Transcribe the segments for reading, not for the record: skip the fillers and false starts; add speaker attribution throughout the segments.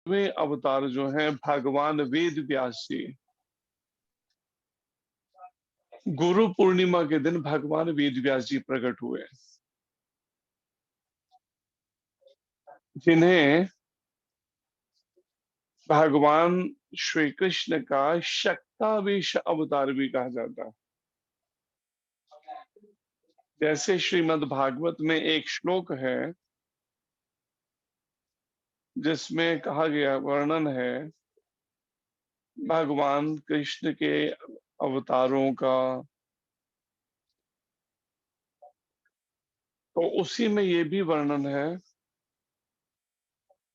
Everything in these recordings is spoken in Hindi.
Speaker 1: वे अवतार जो हैं भगवान वेद व्यास जी। गुरु पूर्णिमा के दिन भगवान वेद व्यास जी प्रकट हुए, जिन्हें भगवान श्री कृष्ण का शक्तावेश अवतार भी कहा जाता है। जैसे श्रीमद् भागवत में एक श्लोक है जिसमें कहा गया वर्णन है भगवान कृष्ण के अवतारों का, तो उसी में ये भी वर्णन है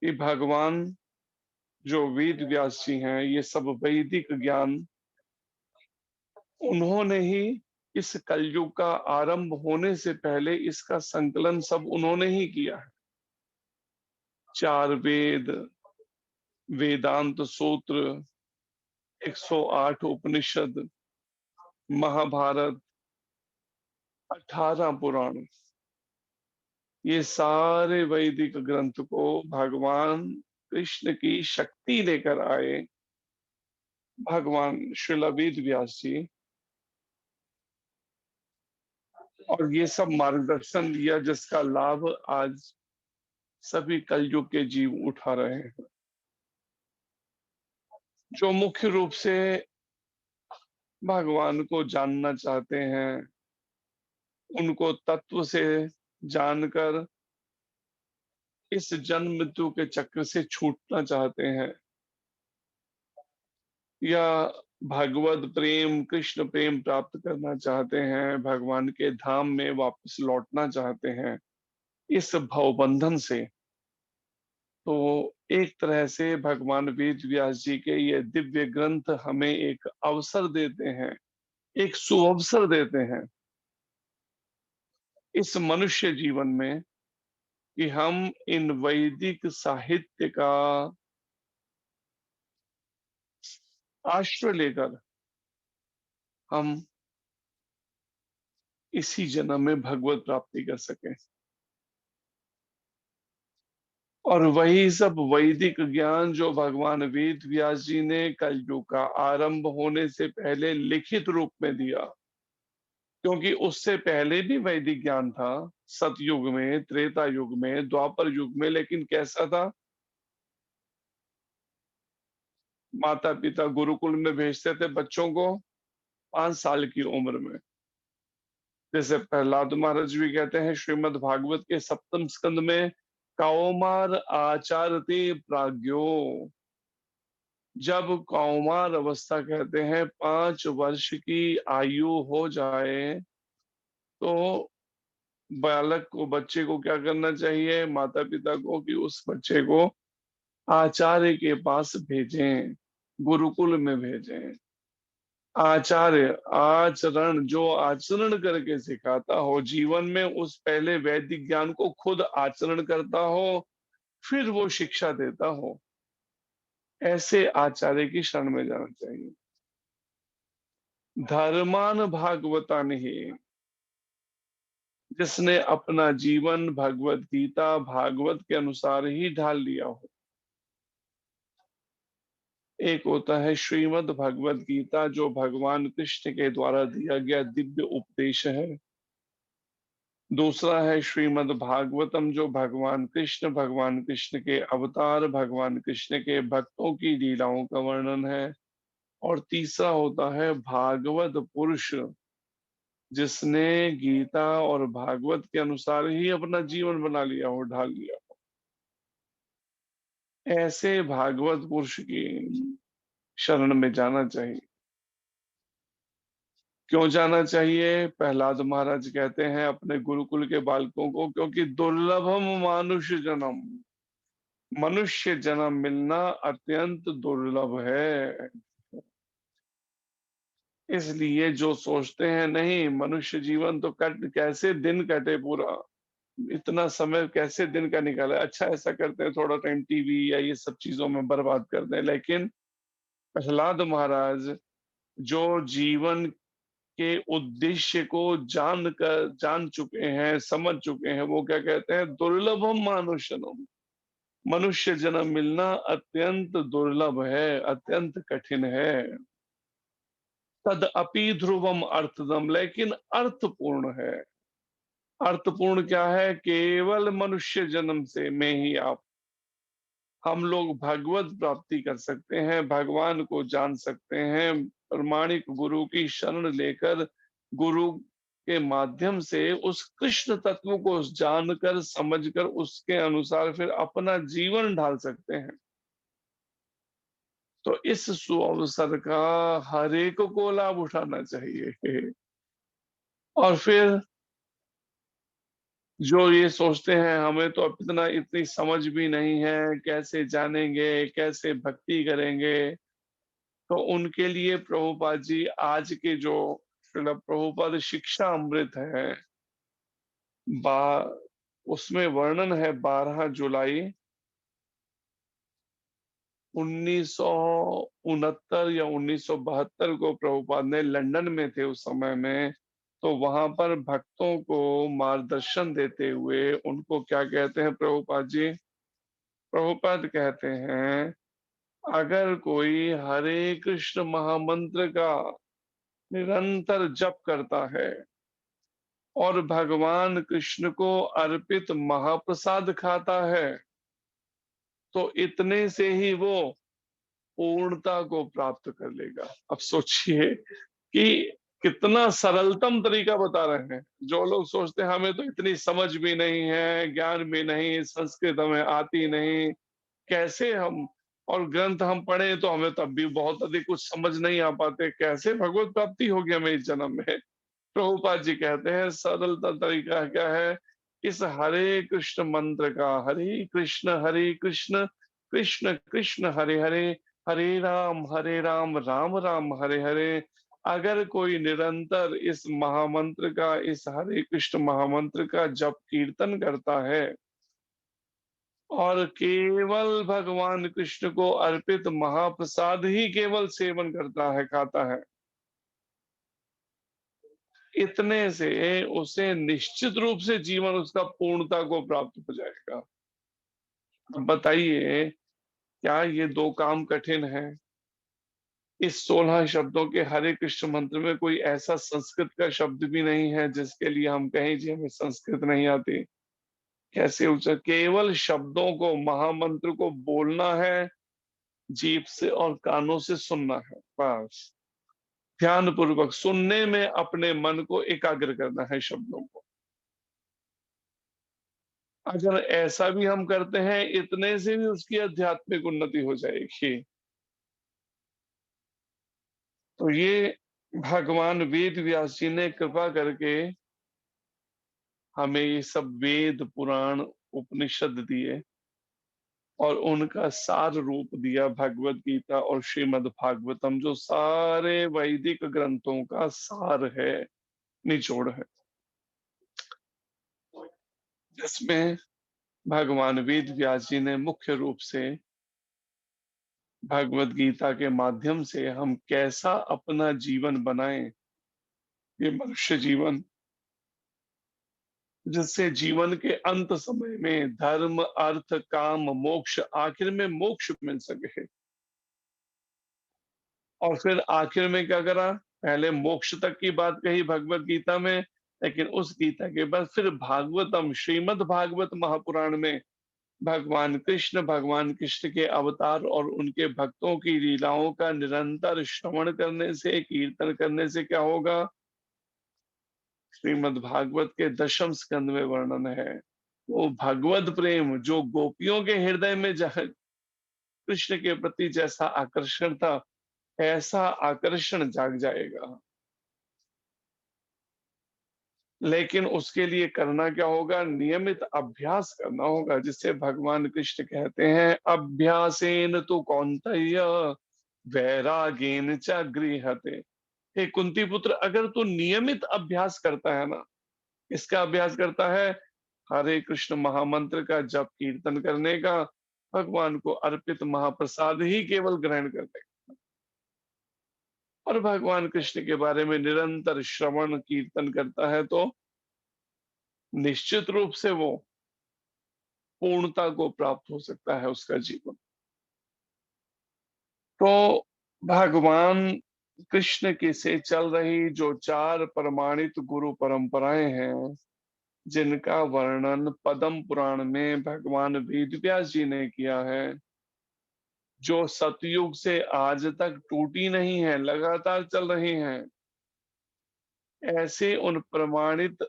Speaker 1: कि भगवान जो वेद व्यास जी हैं, ये सब वैदिक ज्ञान उन्होंने ही इस कलयुग का आरंभ होने से पहले इसका संकलन सब उन्होंने ही किया है। 4 वेद, वेदांत सूत्र, 108 उपनिषद, महाभारत, 18 पुराण, ये सारे वैदिक ग्रंथ को भगवान कृष्ण की शक्ति लेकर आए भगवान श्रील वेद व्यास जी, और ये सब मार्गदर्शन दिया जिसका लाभ आज सभी कलयुग के जीव उठा रहे हैं। जो मुख्य रूप से भगवान को जानना चाहते हैं, उनको तत्व से जानकर इस जन्म मृत्यु के चक्र से छूटना चाहते हैं, या भगवत प्रेम कृष्ण प्रेम प्राप्त करना चाहते हैं, भगवान के धाम में वापस लौटना चाहते हैं इस भवबंधन से, तो एक तरह से भगवान वेद व्यास जी के ये दिव्य ग्रंथ हमें एक अवसर देते हैं, एक सुअवसर देते हैं इस मनुष्य जीवन में कि हम इन वैदिक साहित्य का आश्रय लेकर हम इसी जन्म में भगवत प्राप्ति कर सकें। और वही सब वैदिक ज्ञान जो भगवान वेद व्यास जी ने कलयुग का आरंभ होने से पहले लिखित रूप में दिया, क्योंकि उससे पहले भी वैदिक ज्ञान था, सतयुग में, त्रेता युग में, द्वापर युग में, लेकिन कैसा था? माता पिता गुरुकुल में भेजते थे बच्चों को 5 साल की उम्र में। जैसे प्रहलाद महाराज भी कहते हैं श्रीमद् भागवत के 7वें स्कंद में, कौमार आचारते प्राज्ञो। जब कौमार अवस्था कहते हैं 5 वर्ष की आयु हो जाए, तो बालक को, बच्चे को क्या करना चाहिए? माता पिता को कि उस बच्चे को आचार्य के पास भेजें, गुरुकुल में भेजें। आचार्य आचरण, जो आचरण करके सिखाता हो जीवन में, उस पहले वैदिक ज्ञान को खुद आचरण करता हो, फिर वो शिक्षा देता हो, ऐसे आचार्य की शरण में जाना चाहिए। धर्मान भागवता नहीं, जिसने अपना जीवन भगवत गीता भागवत के अनुसार ही ढाल लिया हो। एक होता है श्रीमद् भगवत गीता, जो भगवान कृष्ण के द्वारा दिया गया दिव्य उपदेश है। दूसरा है श्रीमद् भागवतम, जो भगवान कृष्ण के अवतार, भगवान कृष्ण के भक्तों की लीलाओं का वर्णन है। और तीसरा होता है भागवत पुरुष, जिसने गीता और भागवत के अनुसार ही अपना जीवन बना लिया हो, ढाल लिया हो। ऐसे भागवत पुरुष की शरण में जाना चाहिए। क्यों जाना चाहिए? प्रहलाद महाराज कहते हैं अपने गुरुकुल के बालकों को, क्योंकि दुर्लभम मानुष जन्म, मनुष्य जन्म मिलना अत्यंत दुर्लभ है। इसलिए जो सोचते हैं नहीं मनुष्य जीवन तो कट, कैसे दिन कटे पूरा, इतना समय कैसे दिन का निकाले, अच्छा ऐसा करते हैं थोड़ा टाइम टीवी या ये सब चीजों में बर्बाद करते हैं। लेकिन प्रहलाद महाराज जो जीवन के उद्देश्य को जान चुके हैं, समझ चुके हैं, वो क्या कहते हैं? दुर्लभम मानुषनम, मनुष्य जन्म मिलना अत्यंत दुर्लभ है, अत्यंत कठिन है। तद अपि ध्रुवम अर्थदम, लेकिन अर्थपूर्ण है। अर्थपूर्ण क्या है? केवल मनुष्य जन्म से में ही आप हम लोग भगवत प्राप्ति कर सकते हैं, भगवान को जान सकते हैं। प्रमाणिक गुरु की शरण लेकर गुरु के माध्यम से उस कृष्ण तत्व को जानकर समझकर उसके अनुसार फिर अपना जीवन ढाल सकते हैं। तो इस सुअवसर का हर एक को लाभ उठाना चाहिए। और फिर जो ये सोचते हैं हमें तो अब इतनी समझ भी नहीं है, कैसे जानेंगे, कैसे भक्ति करेंगे, तो उनके लिए प्रभुपाद जी आज के जो श्रील प्रभुपाद शिक्षा अमृत है, बा उसमें वर्णन है 12 जुलाई 1969 या 1972 को प्रभुपाद ने लंदन में थे उस समय में, तो वहां पर भक्तों को मार्गदर्शन देते हुए उनको क्या कहते हैं प्रभुपाद जी? प्रभुपाद कहते हैं, अगर कोई हरे कृष्ण महामंत्र का निरंतर जप करता है और भगवान कृष्ण को अर्पित महाप्रसाद खाता है, तो इतने से ही वो पूर्णता को प्राप्त कर लेगा। अब सोचिए कि कितना सरलतम तरीका बता रहे हैं। जो लोग सोचते हैं हमें तो इतनी समझ भी नहीं है, ज्ञान भी नहीं, संस्कृत हमें आती नहीं, कैसे हम, और ग्रंथ हम पढ़े तो हमें तब भी बहुत अधिक कुछ समझ नहीं आ पाते, कैसे भगवत प्राप्ति होगी हमें इस जन्म में? प्रभुपाद जी कहते हैं सरलता तरीका क्या है? इस हरे कृष्ण मंत्र का, हरे कृष्ण कृष्ण कृष्ण हरे हरे, हरे राम राम राम हरे हरे, अगर कोई निरंतर इस महामंत्र का, इस हरे कृष्ण महामंत्र का जप कीर्तन करता है और केवल भगवान कृष्ण को अर्पित महाप्रसाद ही केवल सेवन करता है, खाता है, इतने से उसे निश्चित रूप से जीवन उसका पूर्णता को प्राप्त हो जाएगा। अब बताइए, क्या ये दो काम कठिन है? इस 16 शब्दों के हरे कृष्ण मंत्र में कोई ऐसा संस्कृत का शब्द भी नहीं है जिसके लिए हम कहें जी हमें संस्कृत नहीं आती। कैसे उच्चार, केवल शब्दों को, महामंत्र को बोलना है जीभ से और कानों से सुनना है, बस। ध्यान पूर्वक सुनने में अपने मन को एकाग्र करना है शब्दों को। अगर ऐसा भी हम करते हैं, इतने से भी उसकी आध्यात्मिक उन्नति हो जाएगी। तो ये भगवान वेद व्यास जी ने कृपा करके हमें ये सब वेद पुराण उपनिषद दिए और उनका सार रूप दिया भगवत गीता और श्रीमद् भागवतम, जो सारे वैदिक ग्रंथों का सार है, निचोड़ है, जिसमें भगवान वेद व्यास जी ने मुख्य रूप से भगवत गीता के माध्यम से हम कैसा अपना जीवन बनाएं, ये मनुष्य जीवन, जिससे जीवन के अंत समय में धर्म अर्थ काम मोक्ष, आखिर में मोक्ष मिल सके। और फिर आखिर में क्या करा? पहले मोक्ष तक की बात कही भगवत गीता में, लेकिन उस गीता के बाद फिर भागवतम, श्रीमद् भागवत महापुराण में भगवान कृष्ण के अवतार और उनके भक्तों की लीलाओं का निरंतर श्रवण करने से, कीर्तन करने से क्या होगा? श्रीमद् भागवत के 10वें स्कंद में वर्णन है, वो भगवत प्रेम जो गोपियों के हृदय में कृष्ण के प्रति जैसा आकर्षण था, ऐसा आकर्षण जाग जाएगा। लेकिन उसके लिए करना क्या होगा? नियमित अभ्यास करना होगा, जिसे भगवान कृष्ण कहते हैं अभ्यासेन तु कौन्तेय वैरागेन च गृह्यते। हे कुंती पुत्र, अगर तू नियमित अभ्यास करता है ना, इसका अभ्यास करता है, हरे कृष्ण महामंत्र का जप कीर्तन करने का, भगवान को अर्पित महाप्रसाद ही केवल ग्रहण करने का, और भगवान कृष्ण के बारे में निरंतर श्रवण कीर्तन करता है, तो निश्चित रूप से वो पूर्णता को प्राप्त हो सकता है उसका जीवन। तो भगवान कृष्ण की से चल रही जो 4 प्रमाणित गुरु परंपराएं हैं, जिनका वर्णन पद्म पुराण में भगवान वेद व्यास जी ने किया है, जो सतयुग से आज तक टूटी नहीं है, लगातार चल रही हैं। ऐसे उन प्रमाणित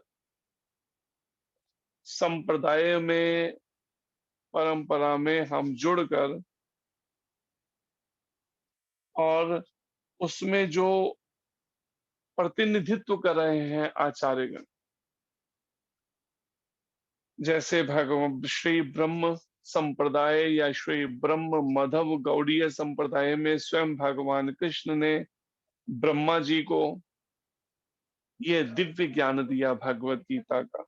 Speaker 1: संप्रदाय में, परंपरा में हम जुड़कर और उसमें जो प्रतिनिधित्व कर रहे हैं आचार्यगण, जैसे भगवान श्री ब्रह्म संप्रदाय या श्री ब्रह्म मधव गौड़ीय संप्रदाय में स्वयं भगवान कृष्ण ने ब्रह्मा जी को ये दिव्य ज्ञान दिया भगवत गीता का,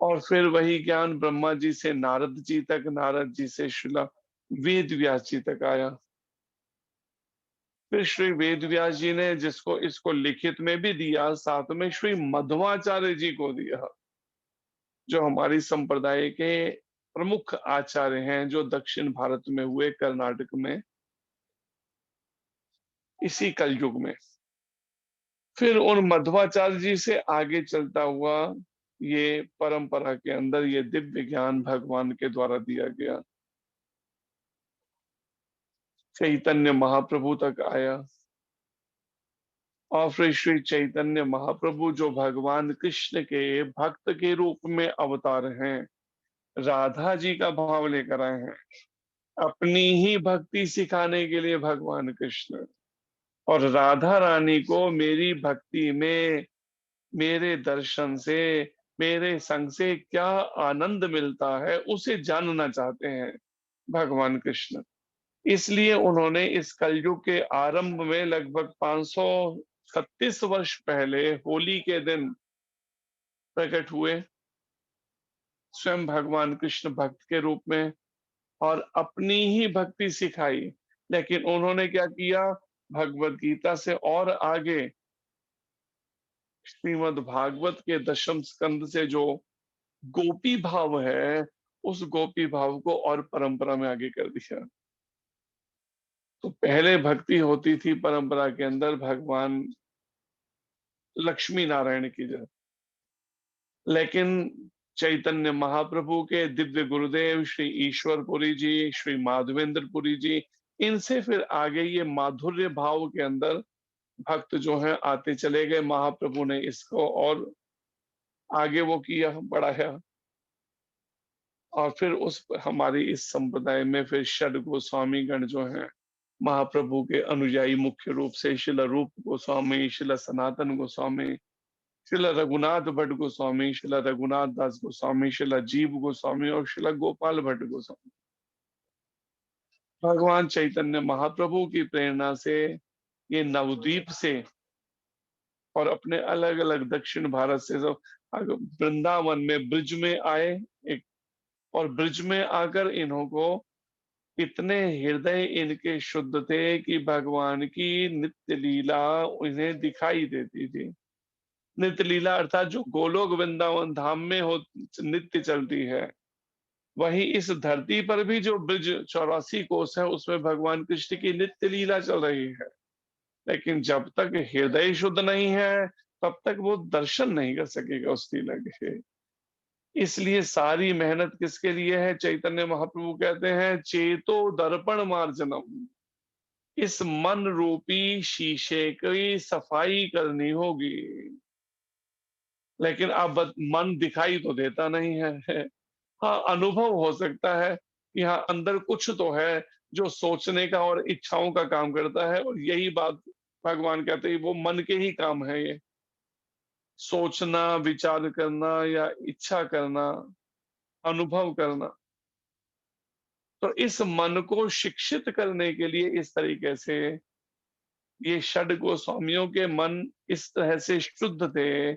Speaker 1: और फिर वही ज्ञान ब्रह्मा जी से नारद जी तक, नारद जी से श्रीला वेद व्यास जी तक आया। फिर श्री वेद व्यास जी ने जिसको इसको लिखित में भी दिया, साथ में श्री मध्वाचार्य जी को दिया, जो हमारी संप्रदाय के प्रमुख आचार्य हैं, जो दक्षिण भारत में हुए, कर्नाटक में, इसी कलयुग में। फिर उन मध्वाचार्य जी से आगे चलता हुआ ये परंपरा के अंदर ये दिव्य ज्ञान भगवान के द्वारा दिया गया, चैतन्य महाप्रभु तक आया। और फिर श्री चैतन्य महाप्रभु जो भगवान कृष्ण के भक्त के रूप में अवतार हैं, राधा जी का भाव लेकर आए हैं, अपनी ही भक्ति सिखाने के लिए भगवान कृष्ण, और राधा रानी को मेरी भक्ति में, मेरे दर्शन से, मेरे संग से क्या आनंद मिलता है, उसे जानना चाहते हैं भगवान कृष्ण। इसलिए उन्होंने इस कलयुग के आरंभ में लगभग 536 वर्ष पहले होली के दिन प्रकट हुए, स्वयं भगवान कृष्ण भक्त के रूप में, और अपनी ही भक्ति सिखाई। लेकिन उन्होंने क्या किया, भगवत गीता से और आगे श्रीमद् भागवत के दशम स्कंद से जो गोपी भाव है, उस गोपी भाव को और परंपरा में आगे कर दिया। तो पहले भक्ति होती थी परंपरा के अंदर भगवान लक्ष्मी नारायण की जय, लेकिन चैतन्य महाप्रभु के दिव्य गुरुदेव श्री ईश्वरपुरी जी, श्री माधवेंद्रपुरी जी, इनसे फिर आगे ये माधुर्य भाव के अंदर भक्त जो हैं आते चले गए। महाप्रभु ने इसको और आगे वो किया, बढ़ाया, और फिर उस हमारी इस संप्रदाय में फिर षड गोस्वामी गण जो हैं, महाप्रभु के अनुयायी, मुख्य रूप से श्रील रूप गोस्वामी, श्रील सनातन गोस्वामी, श्रील रघुनाथ भट्ट गोस्वामी, श्रील रघुनाथ दास गोस्वामी, श्रील जीव गोस्वामी और श्रील गोपाल भट्ट गोस्वामी, भगवान चैतन्य महाप्रभु की प्रेरणा से ये नवद्वीप से और अपने अलग अलग दक्षिण भारत से सब वृंदावन में ब्रिज में आए, एक, और ब्रिज में आकर इन्हों इतने हृदय इनके शुद्ध थे कि भगवान की नित्य लीला उन्हें दिखाई देती थी। नित्य लीला अर्थात जो गोलोक वृंदावन धाम में हो नित्य चलती है, वही इस धरती पर भी जो ब्रिज 84 कोस है, उसमें भगवान कृष्ण की नित्य लीला चल रही है। लेकिन जब तक हृदय शुद्ध नहीं है, तब तक वो दर्शन नहीं कर सकेगा उस लीला के। इसलिए सारी मेहनत किसके लिए है, चैतन्य महाप्रभु कहते हैं चेतो दर्पण मार्जनम, इस मन रूपी शीशे की सफाई करनी होगी। लेकिन अब मन दिखाई तो देता नहीं है। हाँ, अनुभव हो सकता है कि हाँ अंदर कुछ तो है जो सोचने का और इच्छाओं का काम करता है, और यही बात भगवान कहते हैं वो मन के ही काम है, ये सोचना, विचार करना या इच्छा करना, अनुभव करना। तो इस मन को शिक्षित करने के लिए इस तरीके से ये षड गोस्वामियों के मन इस तरह से शुद्ध थे,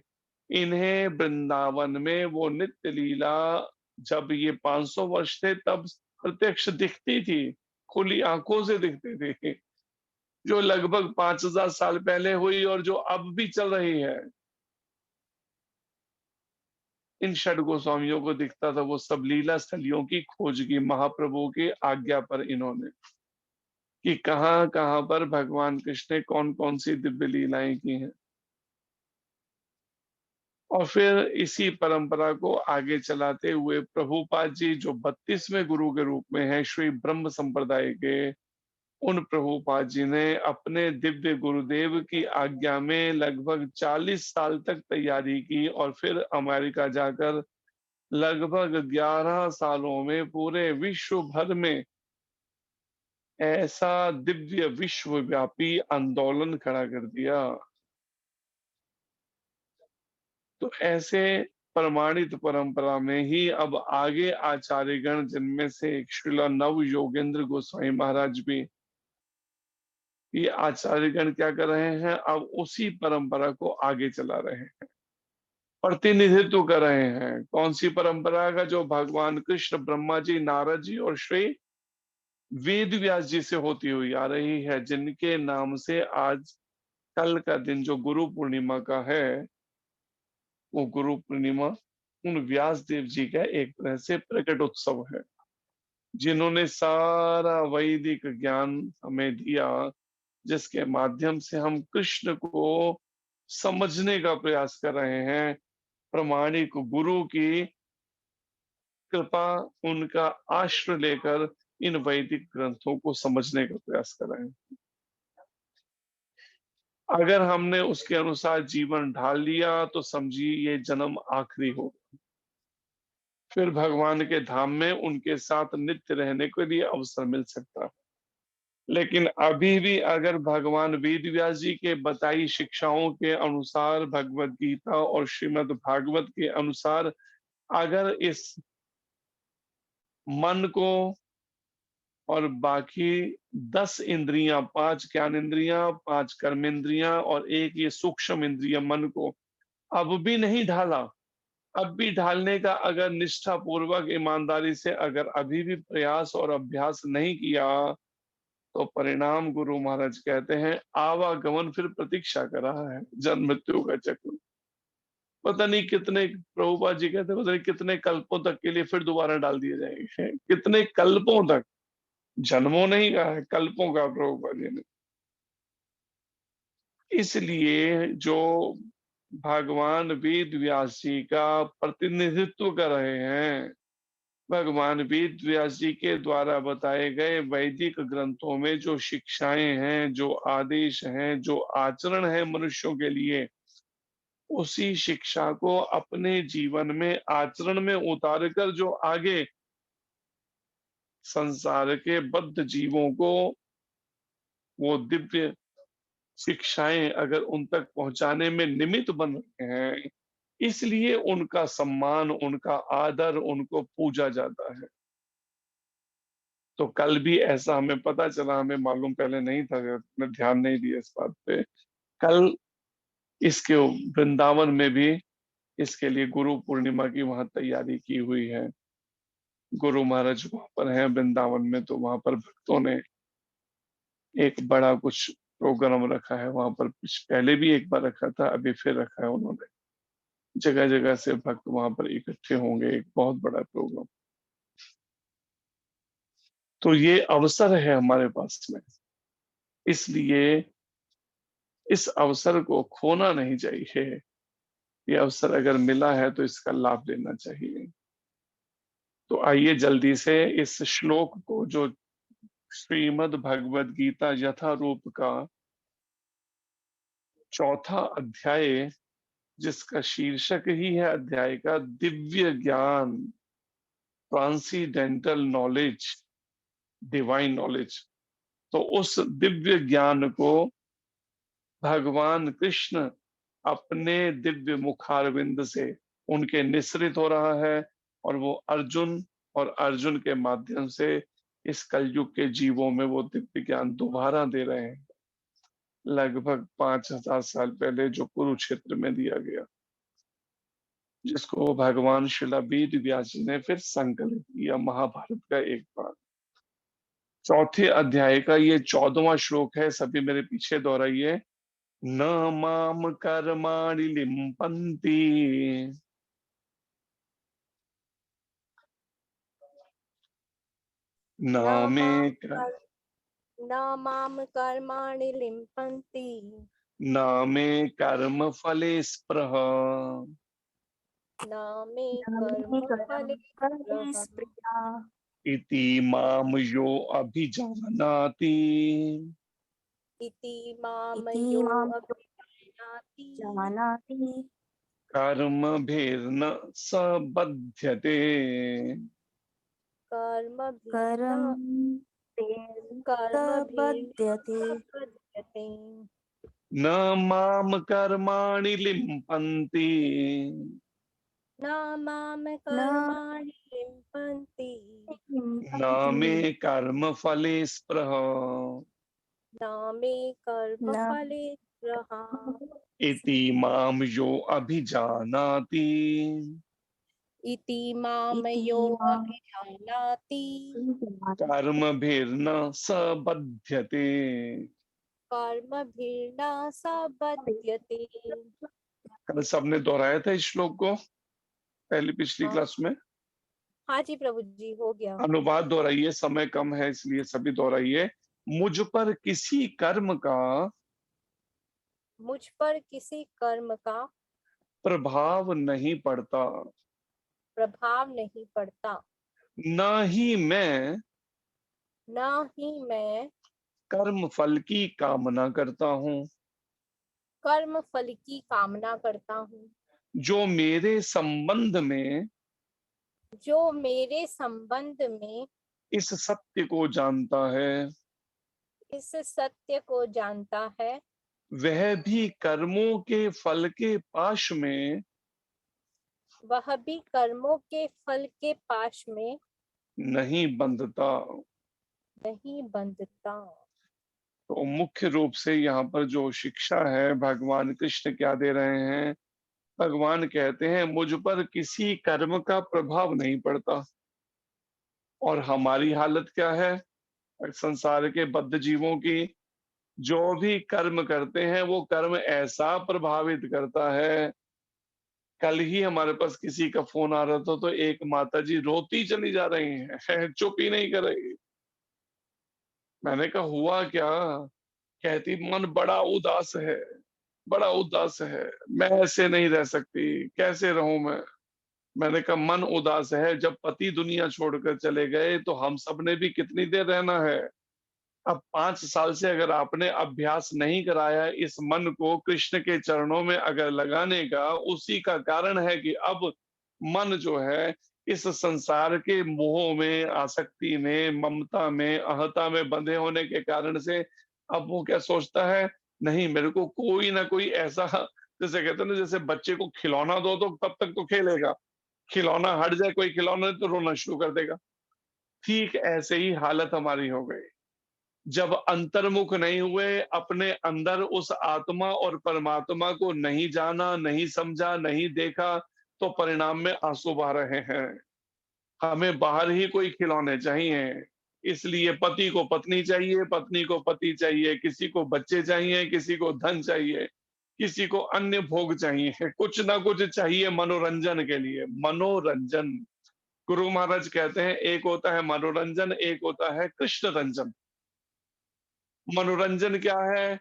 Speaker 1: इन्हें वृंदावन में वो नित्य लीला जब ये 500 वर्ष थे तब प्रत्यक्ष दिखती थी, खुली आंखों से दिखती थी, जो लगभग 5000 साल पहले हुई और जो अब भी चल रही है। इन षड गोस्वामियों को दिखता था, वो सब लीला स्थलियों की खोज की महाप्रभु की आज्ञा पर इन्होंने, कि कहाँ कहाँ पर भगवान कृष्ण ने कौन कौन सी दिव्य लीलाएं की हैं। और फिर इसी परंपरा को आगे चलाते हुए प्रभुपाद जी जो 32वें गुरु के रूप में हैं श्री ब्रह्म संप्रदाय के, उन प्रभुपाद जी ने अपने दिव्य गुरुदेव की आज्ञा में लगभग 40 साल तक तैयारी की और फिर अमेरिका जाकर लगभग 11 सालों में पूरे विश्व भर में ऐसा दिव्य विश्वव्यापी आंदोलन खड़ा कर दिया। तो ऐसे प्रमाणित परंपरा में ही अब आगे आचार्यगण, जिनमें से एक श्रील नव योगेंद्र गोस्वामी महाराज भी, ये आचार्यगण क्या कर रहे हैं, अब उसी परंपरा को आगे चला रहे हैं, प्रतिनिधित्व कर रहे हैं। कौन सी परंपरा का? जो भगवान कृष्ण, ब्रह्मा जी, नारद जी और श्री वेद व्यास जी से होती हुई आ रही है, जिनके नाम से आज कल का दिन जो गुरु पूर्णिमा का है, वो गुरु पूर्णिमा उन व्यास देव जी का एक तरह से प्रकट उत्सव है, जिन्होंने सारा वैदिक ज्ञान हमें दिया, जिसके माध्यम से हम कृष्ण को समझने का प्रयास कर रहे हैं। प्रमाणिक गुरु की कृपा, उनका आश्रय लेकर इन वैदिक ग्रंथों को समझने का प्रयास कर रहे हैं। अगर हमने उसके अनुसार जीवन ढाल लिया तो समझिए ये जन्म आखिरी हो, फिर भगवान के धाम में उनके साथ नित्य रहने के लिए अवसर मिल सकता है। लेकिन अभी भी अगर भगवान वेद व्यास जी के बताई शिक्षाओं के अनुसार, भगवत गीता और श्रीमद् भागवत के अनुसार अगर इस मन को और बाकी 10 इंद्रियां, 5 ज्ञान इंद्रियां, 5 कर्म इंद्रियां और एक ये सूक्ष्म इंद्रिय मन को अब भी नहीं ढाला, अब भी ढालने का अगर निष्ठा पूर्वक ईमानदारी से अगर अभी भी प्रयास और अभ्यास नहीं किया, तो परिणाम गुरु महाराज कहते हैं आवागमन फिर प्रतीक्षा कर रहा है, जन्म मृत्यु का चक्र। पता नहीं कितने, प्रभुपाद जी कहते हैं पता नहीं कितने कल्पों तक के लिए फिर दोबारा डाल दिए जाएंगे, कितने कल्पों तक, जन्मों नहीं कहा है, कल्पों का प्रभुपाद जी ने। इसलिए जो भगवान वेद व्यास जी का प्रतिनिधित्व कर रहे हैं, भगवान वेद व्यास जी के द्वारा बताए गए वैदिक ग्रंथों में जो शिक्षाएं हैं, जो आदेश हैं, जो आचरण है मनुष्यों के लिए, उसी शिक्षा को अपने जीवन में आचरण में उतारकर जो आगे संसार के बद्ध जीवों को वो दिव्य शिक्षाएं अगर उन तक पहुंचाने में निमित्त बन रहे हैं, इसलिए उनका सम्मान, उनका आदर, उनको पूजा जाता है। तो कल भी ऐसा हमें पता चला, हमें मालूम पहले नहीं था, मैं ध्यान नहीं दिया इस बात पे। कल इसके वृंदावन में भी इसके लिए गुरु पूर्णिमा की वहां तैयारी की हुई है। गुरु महाराज वहां पर हैं वृंदावन में, तो वहां पर भक्तों ने एक बड़ा कुछ प्रोग्राम रखा है वहां पर। कुछ पहले भी एक बार रखा था, अभी फिर रखा है उन्होंने। जगह जगह से भक्त वहां पर इकट्ठे होंगे, एक बहुत बड़ा प्रोग्राम। तो ये अवसर है हमारे पास में, इसलिए इस अवसर को खोना नहीं चाहिए। ये अवसर अगर मिला है तो इसका लाभ लेना चाहिए। तो आइए जल्दी से इस श्लोक को, जो श्रीमद् भगवद गीता यथारूप का चौथा अध्याय, जिसका शीर्षक ही है अध्याय का दिव्य ज्ञान, ट्रांसीडेंटल नॉलेज, डिवाइन नॉलेज, तो उस दिव्य ज्ञान को भगवान कृष्ण अपने दिव्य मुखारविंद से उनके निसृत हो रहा है, और वो अर्जुन और अर्जुन के माध्यम से इस कलयुग के जीवों में वो दिव्य ज्ञान दोबारा दे रहे हैं, लगभग 5000 साल पहले जो कुरुक्षेत्र में दिया गया, जिसको भगवान शिला वेद व्यास जी ने फिर संकलित किया महाभारत का एक भाग। चौथे अध्याय का ये 14वां श्लोक है, सभी मेरे पीछे दोहराइए। न माम कर्माणि लिम्पन्ति न
Speaker 2: न
Speaker 1: मे
Speaker 2: मां
Speaker 1: क-
Speaker 2: कर्- न मां कर्माणि लिम्पन्ति
Speaker 1: न मे कर्म फले स्पृह
Speaker 2: न मे
Speaker 3: नामे
Speaker 2: कर्मफले
Speaker 3: कर्मफले
Speaker 2: स्पृहा
Speaker 3: स्पृहा
Speaker 1: इति माम यो अभिजानाति।
Speaker 2: इति मां
Speaker 3: इति
Speaker 2: यो
Speaker 3: मां
Speaker 2: अभिजानाति
Speaker 3: जानाति
Speaker 1: कर्म भेर्न स बध्यते।
Speaker 2: कर्मभिर्न
Speaker 3: करं तेन
Speaker 2: कर्मभिर्न
Speaker 3: बध्यते।
Speaker 2: बध्यते
Speaker 1: न माम कर्माणि लिम्पन्ति।
Speaker 2: न मां
Speaker 3: न
Speaker 2: कर्माणि लिम्पन्ति
Speaker 1: न मे
Speaker 3: लिम्पन्ति
Speaker 1: कर्म फले स्पृह
Speaker 2: न मे
Speaker 3: न
Speaker 2: कर्मफले स्पृहा
Speaker 1: इति माम यो अभिजानाति।
Speaker 2: इति मां
Speaker 3: इति
Speaker 2: यो
Speaker 3: मां
Speaker 2: अभिजानाति
Speaker 3: जानाति।
Speaker 1: कर्म भेर्न स बध्यते।
Speaker 2: कर्मभिर्न सबध्यते।
Speaker 1: कल सबने दोहराया था इस श्लोक को पहली पिछली
Speaker 2: हाँ
Speaker 1: क्लास में।
Speaker 2: हाँ जी प्रभु जी, हो गया।
Speaker 1: अनुवाद दोहराइए, समय कम है इसलिए सभी दोहराइए। मुझ पर किसी कर्म का
Speaker 2: मुझ पर किसी कर्म का
Speaker 1: प्रभाव नहीं पड़ता,
Speaker 2: प्रभाव नहीं पड़ता,
Speaker 1: न ही मैं
Speaker 2: न ही मैं
Speaker 1: कर्म फल की कामना करता हूँ।
Speaker 2: कर्म फल की कामना करता हूँ।
Speaker 1: जो मेरे संबंध में
Speaker 2: जो मेरे संबंध में
Speaker 1: इस सत्य को जानता है,
Speaker 2: इस सत्य को जानता है,
Speaker 1: वह भी कर्मों के फल के पाश में
Speaker 2: वह भी कर्मों के फल के पाश में
Speaker 1: नहीं बंधता।
Speaker 2: नहीं बंधता।
Speaker 1: तो मुख्य रूप से यहाँ पर जो शिक्षा है भगवान कृष्ण क्या दे रहे हैं। भगवान कहते हैं मुझ पर किसी कर्म का प्रभाव नहीं पड़ता। और हमारी हालत क्या है संसार के बद्ध जीवों की। जो भी कर्म करते हैं वो कर्म ऐसा प्रभावित करता है। कल ही हमारे पास किसी का फोन आ रहा था तो एक माता जी रोती चली जा रही हैं चुप ही नहीं कर रही। मैंने कहा हुआ क्या। कहती मन बड़ा उदास है, बड़ा उदास है, मैं ऐसे नहीं रह सकती, कैसे रहूं मैं। मैंने कहा मन उदास है, जब पति दुनिया छोड़कर चले गए तो हम सब ने भी कितनी देर रहना है। अब 5 साल से अगर आपने अभ्यास नहीं कराया इस मन को कृष्ण के चरणों में अगर लगाने का, उसी का कारण है कि अब मन जो है इस संसार के मोह में, आसक्ति में, ममता में, अहता में बंधे होने के कारण से अब वो क्या सोचता है, नहीं मेरे को कोई ना कोई ऐसा, जैसे कहते हैं ना, जैसे बच्चे को खिलौना दो तो तब तक तो खेलेगा, खिलौना हट जाए कोई खिलौना तो रोना शुरू कर देगा। ठीक ऐसे ही हालत हमारी हो गई। जब अंतर्मुख नहीं हुए, अपने अंदर उस आत्मा और परमात्मा को नहीं जाना, नहीं समझा, नहीं देखा, तो परिणाम में आंसू बहा रहे हैं। हमें बाहर ही कोई खिलौने चाहिए। इसलिए पति को पत्नी चाहिए, पत्नी को पति चाहिए, किसी को बच्चे चाहिए, किसी को धन चाहिए, किसी को अन्य भोग चाहिए, कुछ ना कुछ चाहिए मनोरंजन के लिए। मनोरंजन, गुरु महाराज कहते हैं एक होता है मनोरंजन, एक होता है कृष्ण रंजन। मनोरंजन क्या है,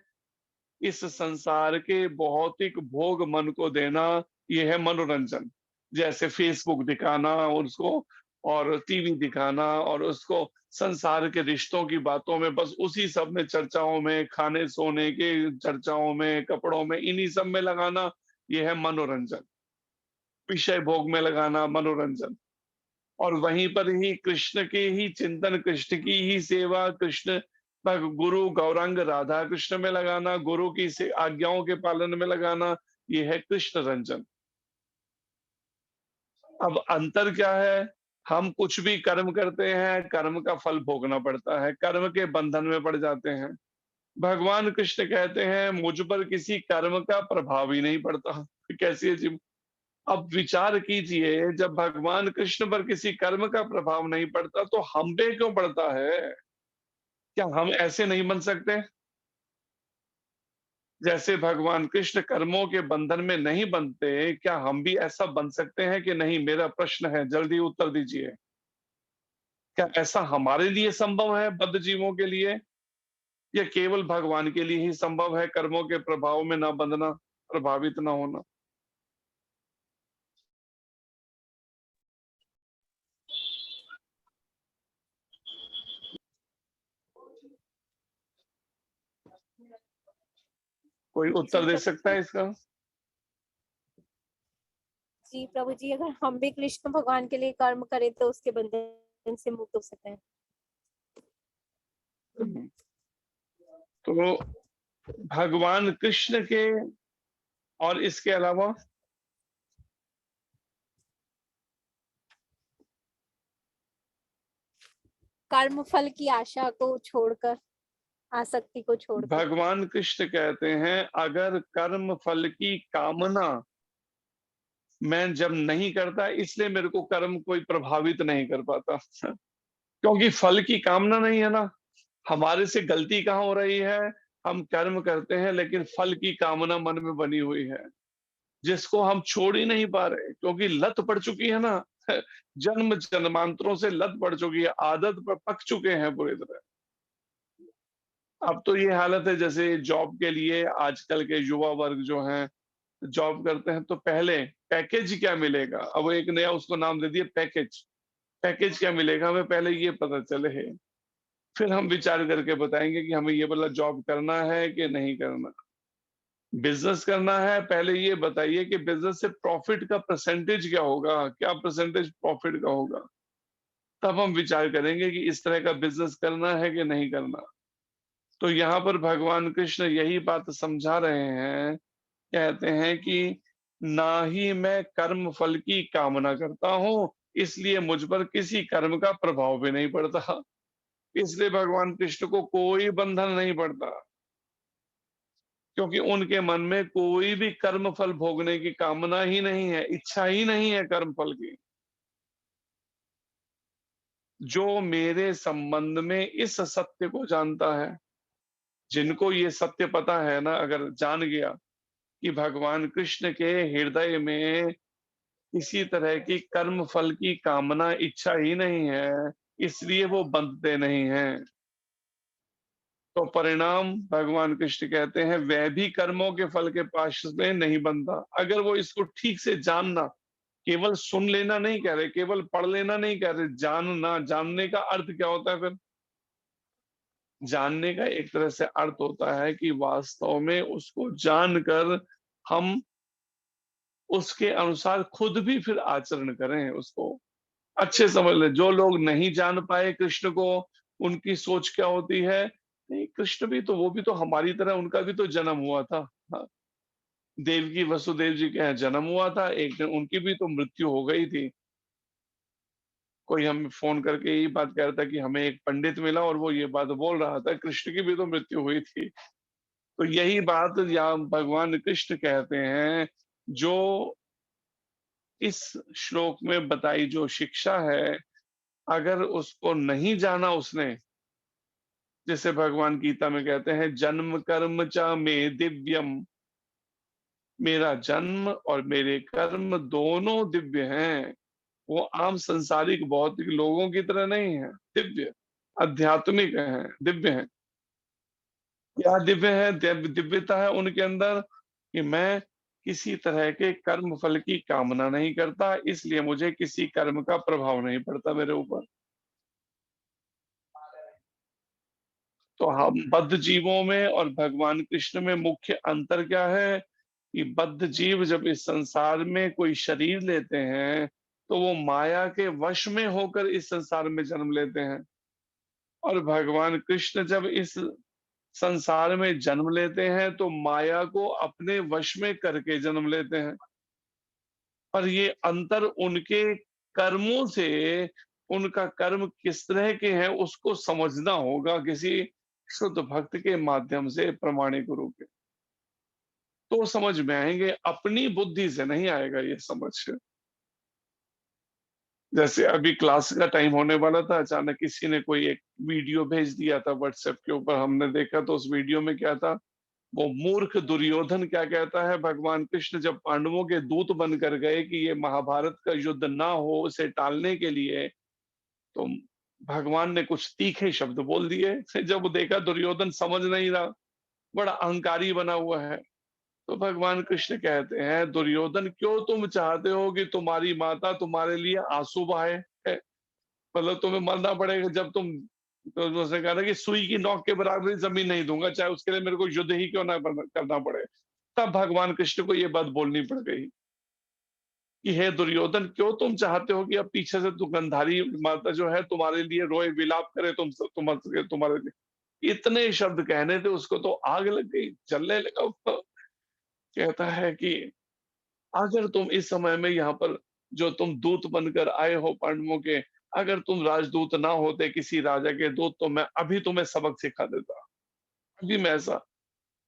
Speaker 1: इस संसार के भौतिक भोग मन को देना, ये है मनोरंजन। जैसे फेसबुक दिखाना और उसको, और टीवी दिखाना और उसको संसार के रिश्तों की बातों में, बस उसी सब में, चर्चाओं में, खाने सोने के चर्चाओं में, कपड़ों में, इन्हीं सब में लगाना, ये है मनोरंजन। विषय भोग में लगाना मनोरंजन। और वहीं पर ही कृष्ण के ही चिंतन, कृष्ण की ही सेवा, कृष्ण गुरु गौरांग राधा कृष्ण में लगाना, गुरु की से आज्ञाओं के पालन में लगाना, ये है कृष्ण रंजन। अब अंतर क्या है, हम कुछ भी कर्म करते हैं, कर्म का फल भोगना पड़ता है, कर्म के बंधन में पड़ जाते हैं। भगवान कृष्ण कहते हैं मुझ पर किसी कर्म का प्रभाव ही नहीं पड़ता। कैसी अजीब। अब विचार कीजिए, जब भगवान कृष्ण पर किसी कर्म का प्रभाव नहीं पड़ता तो हम पे क्यों पड़ता है। क्या हम ऐसे नहीं बन सकते जैसे भगवान कृष्ण कर्मों के बंधन में नहीं बनते, क्या हम भी ऐसा बन सकते हैं कि नहीं। मेरा प्रश्न है, जल्दी उत्तर दीजिए। क्या ऐसा हमारे लिए संभव है, बद्ध जीवों के लिए, या केवल भगवान के लिए ही संभव है कर्मों के प्रभाव में ना बंधना, प्रभावित ना होना? कोई उत्तर दे सकता है इसका?
Speaker 2: जी प्रभु जी, अगर हम भी कृष्ण भगवान के लिए कर्म करें तो उसके बंधन से मुक्त हो सकते हैं।
Speaker 1: तो भगवान कृष्ण के और इसके अलावा
Speaker 2: कर्म फल की आशा को छोड़कर, आसक्ति को छोड़कर।
Speaker 1: भगवान कृष्ण कहते हैं अगर कर्म फल की कामना मैं जब नहीं करता, इसलिए मेरे को कर्म कोई प्रभावित नहीं कर पाता, क्योंकि फल की कामना नहीं है ना। हमारे से गलती कहाँ हो रही है, हम कर्म करते हैं लेकिन फल की कामना मन में बनी हुई है, जिसको हम छोड़ ही नहीं पा रहे, क्योंकि लत पड़ चुकी है ना। जन्म जन्मांतरों से लत पड़ चुकी है, आदत पर पक चुके हैं पूरी तरह। अब तो ये हालत है जैसे जॉब के लिए आजकल के युवा वर्ग जो हैं जॉब करते हैं, तो पहले पैकेज क्या मिलेगा, अब वो एक नया उसको नाम दे दिया पैकेज। पैकेज क्या मिलेगा हमें पहले ये पता चले, फिर हम विचार करके बताएंगे कि हमें ये वाला जॉब करना है कि नहीं करना। बिजनेस करना है, पहले ये बताइए कि बिजनेस से प्रॉफिट का परसेंटेज क्या होगा, क्या परसेंटेज प्रॉफिट का होगा, तब हम विचार करेंगे कि इस तरह का बिजनेस करना है कि नहीं करना। तो यहाँ पर भगवान कृष्ण यही बात समझा रहे हैं, कहते हैं कि ना ही मैं कर्म फल की कामना करता हूं, इसलिए मुझ पर किसी कर्म का प्रभाव भी नहीं पड़ता। इसलिए भगवान कृष्ण को कोई बंधन नहीं पड़ता, क्योंकि उनके मन में कोई भी कर्म फल भोगने की कामना ही नहीं है, इच्छा ही नहीं है कर्म फल की। जो मेरे संबंध में इस सत्य को जानता है, जिनको ये सत्य पता है ना, अगर जान गया कि भगवान कृष्ण के हृदय में किसी तरह की कर्म फल की कामना इच्छा ही नहीं है, इसलिए वो बंधते नहीं हैं, तो परिणाम भगवान कृष्ण कहते हैं वह भी कर्मों के फल के पाश में नहीं बंधा। अगर वो इसको ठीक से जानना, केवल सुन लेना नहीं कह रहे, केवल पढ़ लेना नहीं कह रहे, जानना। जानने का अर्थ क्या होता है फिर? जानने का एक तरह से अर्थ होता है कि वास्तव में उसको जानकर हम उसके अनुसार खुद भी फिर आचरण करें, उसको अच्छे समझ ले। जो लोग नहीं जान पाए कृष्ण को, उनकी सोच क्या होती है, नहीं कृष्ण भी तो, वो भी तो हमारी तरह, उनका भी तो जन्म हुआ था। हाँ, देवकी वसुदेव जी के यहाँ जन्म हुआ था, एक दिन उनकी भी तो मृत्यु हो गई थी। कोई हमें फोन करके यही बात कह रहा था कि हमें एक पंडित मिला और वो ये बात बोल रहा था, कृष्ण की भी तो मृत्यु हुई थी। तो यही बात यहाँ भगवान कृष्ण कहते हैं, जो इस श्लोक में बताई जो शिक्षा है, अगर उसको नहीं जाना उसने, जैसे भगवान गीता में कहते हैं जन्म कर्म च में दिव्यम, मेरा जन्म और मेरे कर्म दोनों दिव्य हैं। वो आम संसारिक भौतिक लोगों की तरह नहीं है, दिव्य आध्यात्मिक है, दिव्य है। क्या दिव्य है? दिव्यता है उनके अंदर कि मैं किसी तरह के कर्म फल की कामना नहीं करता, इसलिए मुझे किसी कर्म का प्रभाव नहीं पड़ता मेरे ऊपर। तो हम बद्ध जीवों में और भगवान कृष्ण में मुख्य अंतर क्या है कि बद्ध जीव जब इस संसार में कोई शरीर लेते हैं, तो वो माया के वश में होकर इस संसार में जन्म लेते हैं, और भगवान कृष्ण जब इस संसार में जन्म लेते हैं तो माया को अपने वश में करके जन्म लेते हैं। और ये अंतर उनके कर्मों से, उनका कर्म किस तरह के हैं उसको समझना होगा किसी शुद्ध भक्त के माध्यम से, प्रमाणिक रूप के, तो समझ में आएंगे, अपनी बुद्धि से नहीं आएगा ये समझ। जैसे अभी क्लास का टाइम होने वाला था, अचानक किसी ने कोई एक वीडियो भेज दिया था व्हाट्सएप के ऊपर, हमने देखा तो उस वीडियो में क्या था, वो मूर्ख दुर्योधन क्या कहता है, भगवान कृष्ण जब पांडवों के दूत बनकर गए कि ये महाभारत का युद्ध ना हो, उसे टालने के लिए, तो भगवान ने कुछ तीखे शब्द बोल दिए। फिर जब वो देखा दुर्योधन समझ नहीं रहा, बड़ा अहंकारी बना हुआ है, तो भगवान कृष्ण कहते हैं, दुर्योधन क्यों तुम चाहते हो कि तुम्हारी माता तुम्हारे लिए आंसू बहाए? है? मतलब तुम्हें मरना पड़ेगा जब तुम, तो उसने कहा ना कि सुई की नोक के बराबर जमीन नहीं दूंगा, चाहे उसके लिए मेरे को युद्ध ही क्यों ना करना पड़े। तब भगवान कृष्ण को ये बात बोलनी पड़ गई कि हे दुर्योधन, क्यों तुम चाहते हो कि अब पीछे से गंधारी माता जो है तुम्हारे लिए रोए, विलाप करे, तुम्हारे लिए। इतने शब्द कहने थे, उसको तो आग लग गई, जलने लगा वो। कहता है कि अगर तुम इस समय में यहाँ पर जो तुम दूत बनकर आए हो पांडवों के, अगर तुम राजदूत ना होते, किसी राजा के दूत, तो मैं अभी तुम्हें सबक सिखा देता। अभी मैं ऐसा।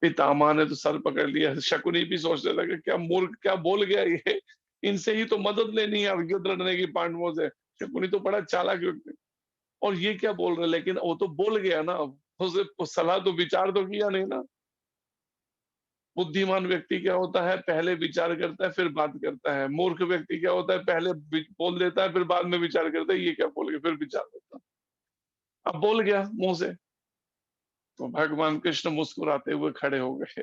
Speaker 1: पितामह ने तो सर पकड़ लिया। शकुनी भी सोचने लगे, क्या मूर्ख, क्या बोल गया ये, इनसे ही तो मदद लेनी है अब युद्ध लड़ने की पांडवों से। शकुनी तो बड़ा चालाक व्यक्ति, और ये क्या बोल रहे, लेकिन वो तो बोल गया ना, उसे सलाह तो, विचार तो किया नहीं ना। बुद्धिमान व्यक्ति क्या होता है, पहले विचार करता है फिर बात करता है। मूर्ख व्यक्ति क्या होता है, पहले बोल देता है फिर बाद में विचार करता है, ये क्या बोल गया, फिर विचार करता है। अब बोल गया मुंह से, तो भगवान कृष्ण मुस्कुराते हुए खड़े हो गए।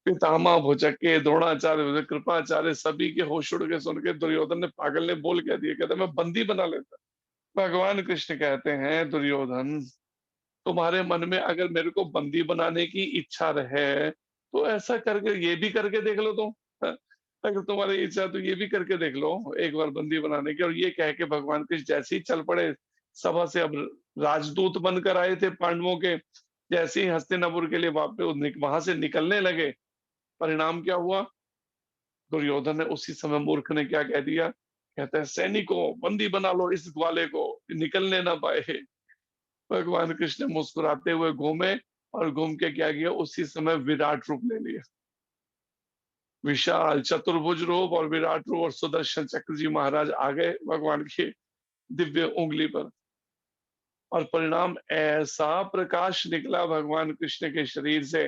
Speaker 1: पितामह भुजके, द्रोणाचार्य भुजक, कृपाचार्य, सभी के होश उड़ के सुन के दुर्योधन ने, पागल ने बोल क्या दिया, कहता मैं बंदी बना लेता। भगवान कृष्ण कहते हैं, दुर्योधन, तुम्हारे मन में अगर मेरे को बंदी बनाने की इच्छा रहे, तो ऐसा करके ये भी करके देख लो तुम। हाँ, अगर तुम्हारी इच्छा है तो ये भी करके देख लो, एक बार बंदी बनाने की। और ये कह के भगवान कृष्ण जैसे ही चल पड़े सभा से, अब राजदूत बनकर आए थे पांडवों के, जैसे ही हस्तिनापुर के लिए वापस वहां से निकलने लगे, परिणाम क्या हुआ? दुर्योधन ने उसी समय, मूर्ख ने क्या कह दिया, कहता है, सैनिकों बंदी बना लो इस ग्वाले को, निकलने ना पाए। भगवान कृष्ण मुस्कुराते हुए घूमे, और घूम के क्या किया, उसी समय विराट रूप ले लिया। विशाल चतुर्भुज रूप और विराट रूप, और सुदर्शन चक्र जी महाराज आ गए भगवान की दिव्य उंगली पर। और परिणाम ऐसा प्रकाश निकला भगवान कृष्ण के शरीर से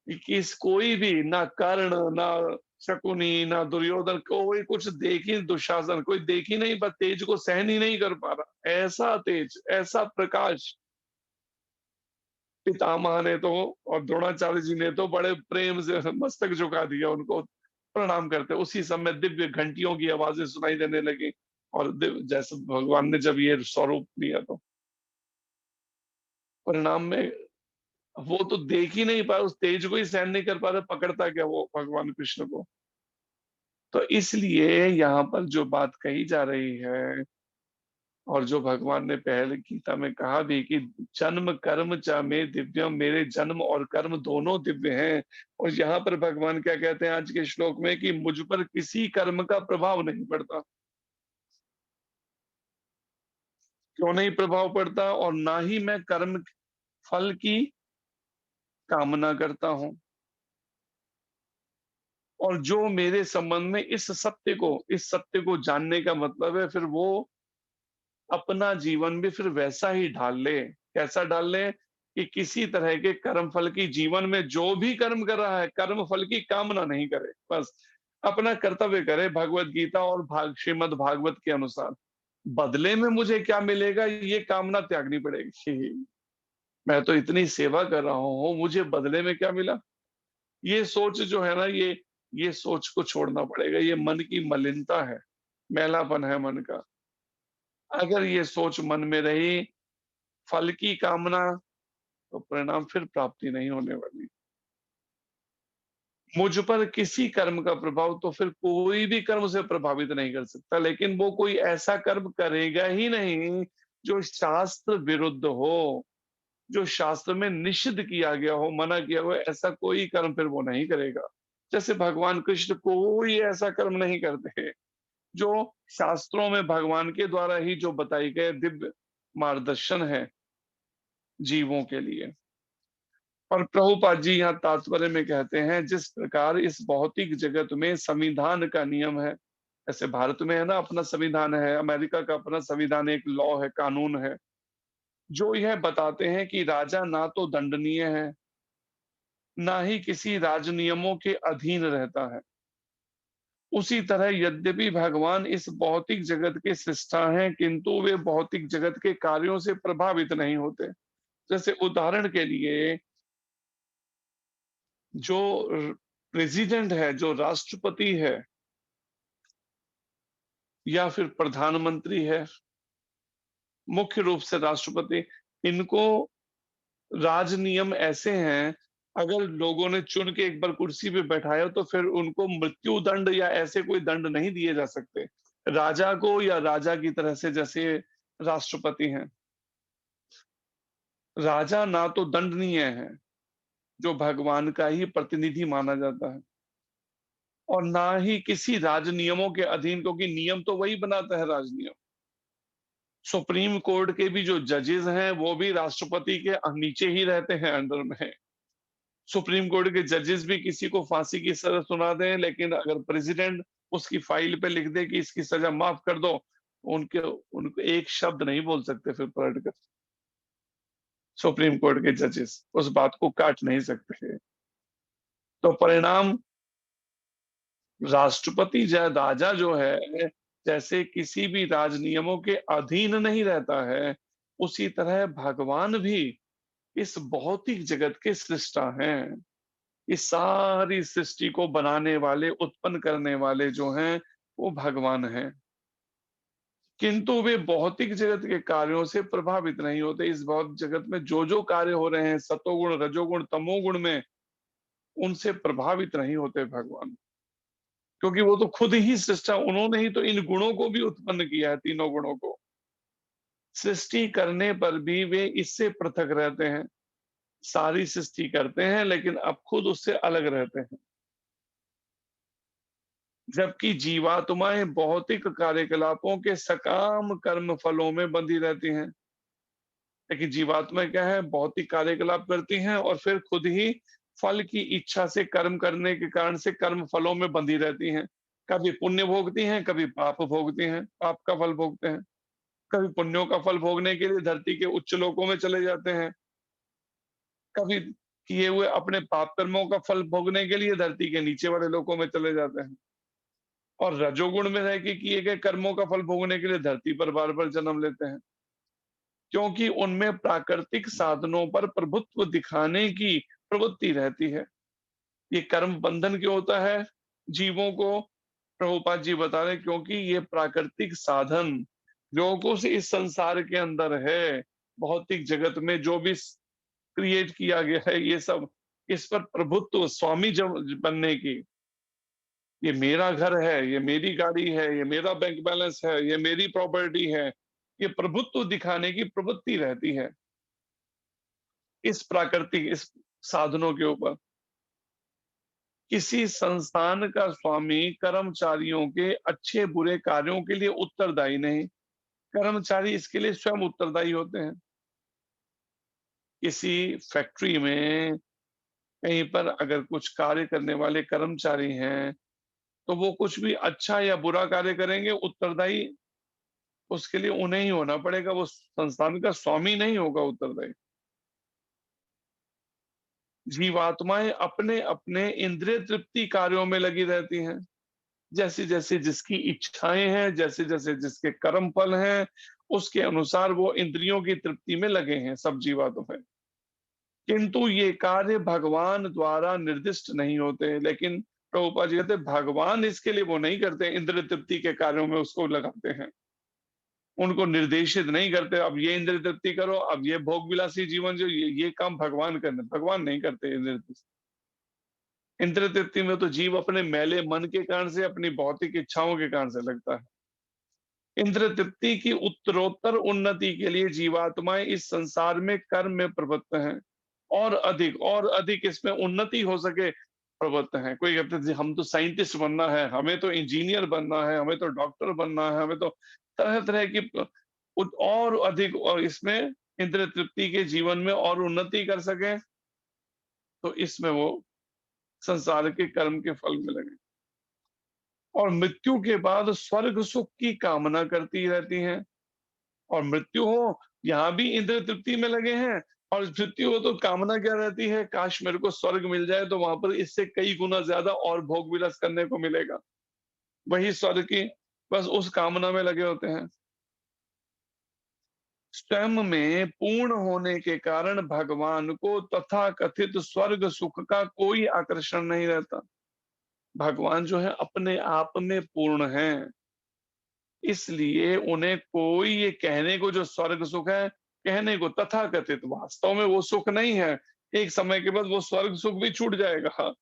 Speaker 1: कि किस कोई भी, ना कर्ण, ना शकुनी, ना दुर्योधन, कोई कुछ देख ही, दुशासन कोई देख ही नहीं, बस तेज को सहन ही नहीं कर पा रहा। ऐसा तेज, ऐसा प्रकाश। पितामह ने तो, और द्रोणाचार्य जी ने तो बड़े प्रेम से मस्तक झुका दिया, उनको प्रणाम करते। उसी समय दिव्य घंटियों की आवाजें सुनाई देने लगी, और जैसे भगवान ने जब ये स्वरूप लिया, तो परिणाम में वो तो देख ही नहीं पाया, उस तेज को ही सहन नहीं कर पा रहा, पकड़ता क्या वो भगवान कृष्ण को। तो इसलिए यहाँ पर जो बात कही जा रही है, और जो भगवान ने पहले गीता में कहा भी कि जन्म कर्म च में दिव्यम, मेरे जन्म और कर्म दोनों दिव्य हैं। और यहाँ पर भगवान क्या कहते हैं आज के श्लोक में, कि मुझ पर किसी कर्म का प्रभाव नहीं पड़ता। क्यों नहीं प्रभाव पड़ता? और ना ही मैं कर्म फल की कामना करता हूं। और जो मेरे संबंध में इस सत्य को जानने का मतलब है, फिर वो अपना जीवन भी फिर वैसा ही ढाल ले। कैसा ढाल ले? कि किसी तरह के कर्म फल की, जीवन में जो भी कर्म कर रहा है, कर्म फल की कामना नहीं करे, बस अपना कर्तव्य करे भगवत गीता और श्रीमद् भागवत के अनुसार। बदले में मुझे क्या मिलेगा, ये कामना त्यागनी पड़ेगी। मैं तो इतनी सेवा कर रहा हूँ, मुझे बदले में क्या मिला? ये सोच जो है ना, ये सोच को छोड़ना पड़ेगा। ये मन की मलिनता है, मैलापन है मन का। अगर ये सोच मन में रही, फल की कामना, तो परिणाम फिर प्राप्ति नहीं होने वाली। मुझ पर किसी कर्म का प्रभाव, तो फिर कोई भी कर्म से प्रभावित नहीं कर सकता, लेकिन वो कोई ऐसा कर्म करेगा ही नहीं जो शास्त्र विरुद्ध हो, जो शास्त्र में निषिद्ध किया गया हो, मना किया हो, ऐसा कोई कर्म फिर वो नहीं करेगा। जैसे भगवान कृष्ण कोई ऐसा कर्म नहीं करते जो शास्त्रों में भगवान के द्वारा ही जो बताई गए दिव्य मार्गदर्शन है जीवों के लिए। और प्रभुपाद जी यहाँ तात्पर्य में कहते हैं, जिस प्रकार इस भौतिक जगत में संविधान का नियम है, ऐसे भारत में है ना अपना संविधान है, अमेरिका का अपना संविधान, एक लॉ है, कानून है, जो यह बताते हैं कि राजा ना तो दंडनीय है, ना ही किसी राज नियमों के अधीन रहता है। उसी तरह यद्यपि भगवान इस भौतिक जगत के सृष्टा हैं, किंतु वे भौतिक जगत के कार्यों से प्रभावित नहीं होते। जैसे उदाहरण के लिए जो प्रेसिडेंट है, जो राष्ट्रपति है या फिर प्रधानमंत्री है, मुख्य रूप से राष्ट्रपति, इनको राज नियम ऐसे हैं, अगर लोगों ने चुन के एक बार कुर्सी पे बैठाया तो फिर उनको मृत्यु दंड या ऐसे कोई दंड नहीं दिए जा सकते राजा को, या राजा की तरह से जैसे राष्ट्रपति हैं। राजा ना तो दंडनीय है, जो भगवान का ही प्रतिनिधि माना जाता है, और ना ही किसी राज नियमों के अधीन, क्योंकि नियम तो वही बनाता है, राज नियम। सुप्रीम कोर्ट के भी जो जजेस हैं वो भी राष्ट्रपति के नीचे ही रहते हैं, अंडर में। सुप्रीम कोर्ट के जजेस भी किसी को फांसी की सजा सुना दें, लेकिन अगर प्रेसिडेंट उसकी फाइल पे लिख दे कि इसकी सजा माफ कर दो, उनको एक शब्द नहीं बोल सकते फिर पलट कर। सुप्रीम कोर्ट के जजेस उस बात को काट नहीं सकते। तो परिणाम, राष्ट्रपति राजा जो है, जैसे किसी भी राज नियमों के अधीन नहीं रहता है, उसी तरह भगवान भी इस भौतिक जगत के सृष्टा हैं। इस सारी सृष्टि को बनाने वाले, उत्पन्न करने वाले जो हैं, वो भगवान हैं। किंतु वे भौतिक जगत के कार्यों से प्रभावित नहीं होते। इस भौतिक जगत में जो जो कार्य हो रहे हैं, सतोगुण, रजोगुण, तमोगुण में, उनसे प्रभावित नहीं होते भगवान, क्योंकि वो तो खुद ही सृष्टा, उन्होंने ही तो इन गुणों को भी उत्पन्न किया है, तीनों गुणों को। सृष्टि करने पर भी वे इससे पृथक रहते हैं। सारी सृष्टि करते हैं लेकिन अब खुद उससे अलग रहते हैं। जबकि जीवात्माएं भौतिक कार्यकलापों के सकाम कर्म फलों में बंधी रहती हैं। लेकिन जीवात्मा क्या है, भौतिक कार्यकलाप करती हैं और फिर खुद ही फल की इच्छा से, कर्म करने के कारण से कर्म फलों में बंधी रहती हैं। कभी पुण्य भोगती हैं, कभी पाप भोगती हैं, पाप का फल भोगते हैं। कभी पुण्यों का फल भोगने के लिए धरती के उच्च लोकों में चले जाते हैं, कभी किए हुए अपने पाप कर्मों का फल भोगने के लिए धरती के नीचे वाले लोकों में चले जाते हैं, और रजोगुण में रह के किए गए कर्मों का फल भोगने के लिए धरती पर बार बार जन्म लेते हैं, क्योंकि उनमें प्राकृतिक साधनों पर प्रभुत्व दिखाने की प्रवृत्ति रहती है। ये कर्म बंधन क्यों होता है जीवों को? प्रभुपाद जी बता रहे, क्योंकि ये प्राकृतिक साधन लोगों से इस संसार के अंदर है, भौतिक जगत में जो भी क्रिएट किया गया है, ये सब इस पर प्रभुत्व, स्वामी बनने की, ये मेरा घर है, ये मेरी गाड़ी है, ये मेरा बैंक बैलेंस है, ये मेरी प्रॉपर्टी है, ये प्रभुत्व दिखाने की प्रवृत्ति रहती है इस प्राकृतिक, इस साधनों के ऊपर। किसी संस्थान का स्वामी कर्मचारियों के अच्छे बुरे कार्यों के लिए उत्तरदायी नहीं, कर्मचारी इसके लिए स्वयं उत्तरदायी होते हैं। किसी फैक्ट्री में कहीं पर अगर कुछ कार्य करने वाले कर्मचारी हैं, तो वो कुछ भी अच्छा या बुरा कार्य करेंगे, उत्तरदायी उसके लिए उन्हें ही होना पड़ेगा, वो संस्थान का स्वामी नहीं होगा उत्तरदायी। जीवात्माएं अपने अपने इंद्रिय तृप्ति कार्यों में लगी रहती हैं, जैसे जैसे जिसकी इच्छाएं हैं, जैसे जैसे जिसके कर्म फल हैं, उसके अनुसार वो इंद्रियों की तृप्ति में लगे हैं सब जीवात्माएं। किंतु ये कार्य भगवान द्वारा निर्दिष्ट नहीं होते। लेकिन प्रभुपाद जी कहते भगवान इसके लिए वो नहीं करते, इंद्रिय तृप्ति के कार्यों में उसको लगाते हैं, उनको निर्देशित नहीं करते, अब ये इंद्रिय तृप्ति करो, अब ये भोग विलासी जीवन जो, ये काम भगवान करने, भगवान नहीं करते इंद्रिय तृप्ति। इंद्रिय तृप्ति में तो जीव अपने मैले मन के कारण से, अपनी भौतिक इच्छाओं के कारण से लगता है। इंद्रिय तृप्ति की उत्तरोत्तर उन्नति के लिए जीवात्माएं इस संसार में कर्म में प्रवृत्त हैं, और अधिक इसमें उन्नति हो सके प्रवृत्त हैं। कोई कहते हैं हम तो साइंटिस्ट बनना है, हमें तो इंजीनियर बनना है, हमें तो डॉक्टर बनना है, हमें तो तरह तरह की और अधिक, और इसमें इंद्रिय तृप्ति के जीवन में और उन्नति कर सके, तो इसमें वो संसार के कर्म के फल में लगे, और मृत्यु के बाद स्वर्ग सुख की कामना करती रहती हैं। और मृत्यु हो, यहाँ भी इंद्रिय तृप्ति में लगे हैं, और मृत्यु हो तो कामना क्या रहती है, काश मेरे को स्वर्ग मिल जाए, तो वहां पर इससे कई गुना ज्यादा और भोग विलास करने को मिलेगा। वही स्वर्ग की, बस उस कामना में लगे होते हैं। स्वयं में पूर्ण होने के कारण भगवान को तथाकथित स्वर्ग सुख का कोई आकर्षण नहीं रहता। भगवान जो है अपने आप में पूर्ण हैं, इसलिए उन्हें कोई ये कहने को जो स्वर्ग सुख है, कहने को तथाकथित, वास्तव में वो सुख नहीं है। एक समय के बाद वो स्वर्ग सुख भी छूट जाएगा,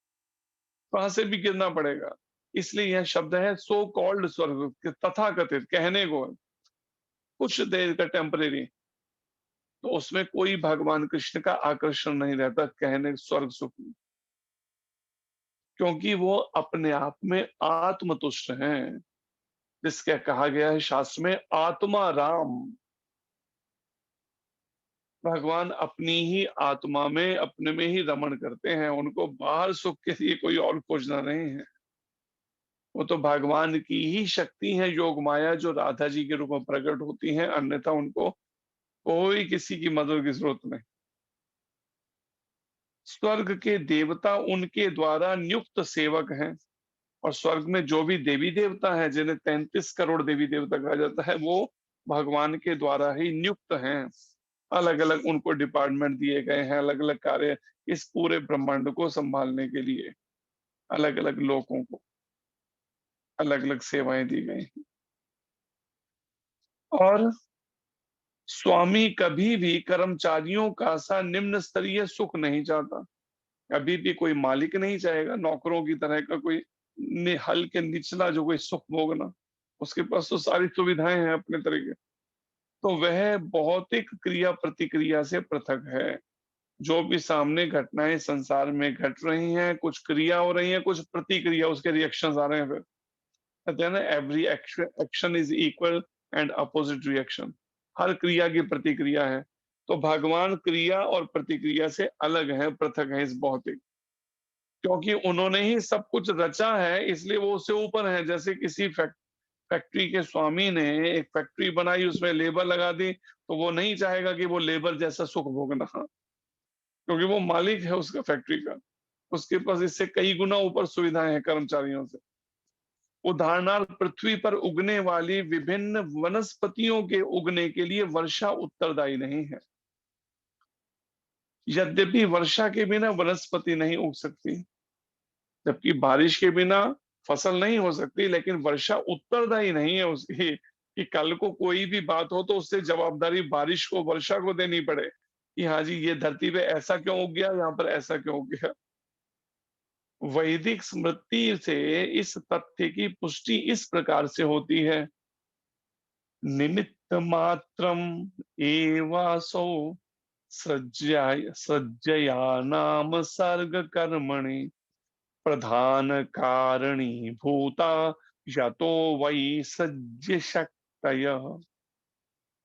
Speaker 1: वहां से भी गिरना पड़ेगा। इसलिए यह शब्द है सो कॉल्ड स्वर्ग, तथाकथित कहने को, कुछ देर का टेम्परेरी। तो उसमें कोई भगवान कृष्ण का आकर्षण नहीं रहता कहने स्वर्ग सुख में, क्योंकि वो अपने आप में आत्मतुष्ट हैं, जिसका कहा गया है शास्त्र में आत्मा राम। भगवान अपनी ही आत्मा में, अपने में ही रमण करते हैं, उनको बाहर सुख के लिए कोई और खोजना नहीं है। वो तो भगवान की ही शक्ति है योग माया, जो राधा जी के रूप में प्रकट होती हैं, अन्यथा उनको कोई किसी की मदद की जरूरत नहीं। स्वर्ग के देवता उनके द्वारा नियुक्त सेवक हैं, और स्वर्ग में जो भी देवी देवता हैं, जिन्हें 33 करोड़ देवी देवता कहा जाता है, वो भगवान के द्वारा ही नियुक्त हैं। अलग अलग उनको डिपार्टमेंट दिए गए हैं, अलग अलग कार्य इस पूरे ब्रह्मांड को संभालने के लिए अलग अलग लोगों को अलग अलग सेवाएं दी गई हैं। और स्वामी कभी भी कर्मचारियों का सा निम्न स्तरीय सुख नहीं चाहता। कभी भी कोई मालिक नहीं चाहेगा नौकरों की तरह का कोई हल्के निचला जो कोई सुख भोगना। उसके पास तो सारी सुविधाएं हैं अपने तरीके। तो वह भौतिक क्रिया प्रतिक्रिया से पृथक है। जो भी सामने घटनाएं संसार में घट रही हैं, कुछ क्रिया हो रही है, कुछ प्रतिक्रिया, उसके रिएक्शंस आ रहे हैं। फिर कहते हैं ना, every action is equal and opposite reaction. हर क्रिया की प्रतिक्रिया है। तो भगवान क्रिया और प्रतिक्रिया से अलग है, पृथक है इस भौतिक, क्योंकि उन्होंने ही सब कुछ रचा है, इसलिए वो उससे ऊपर है। जैसे किसी फैक्ट्री के स्वामी ने एक फैक्ट्री बनाई, उसमें लेबर लगा दी, तो वो नहीं चाहेगा कि वो लेबर जैसा सुख भोगना, क्योंकि वो मालिक है उसका फैक्ट्री का। उसके पास इससे कई गुना ऊपर सुविधाएं हैं कर्मचारियों से। उदाहरणार्थ, पृथ्वी पर उगने वाली विभिन्न वनस्पतियों के उगने के लिए वर्षा उत्तरदायी नहीं है। यद्यपि वर्षा के बिना वनस्पति नहीं उग सकती, जबकि बारिश के बिना फसल नहीं हो सकती, लेकिन वर्षा उत्तरदायी नहीं है उसकी, कि कल को कोई भी बात हो तो उससे जवाबदारी बारिश को, वर्षा को देनी पड़े, कि हाँ जी ये धरती पे ऐसा क्यों उग गया, यहाँ पर ऐसा क्यों उग गया। वैदिक स्मृति से इस तथ्य की पुष्टि इस प्रकार से होती है, निमित्त मात्रम एवासो सृज्या नाम सर्ग कर्मणि प्रधान कारणी भूता यतो वै सज्ज शक्तयः।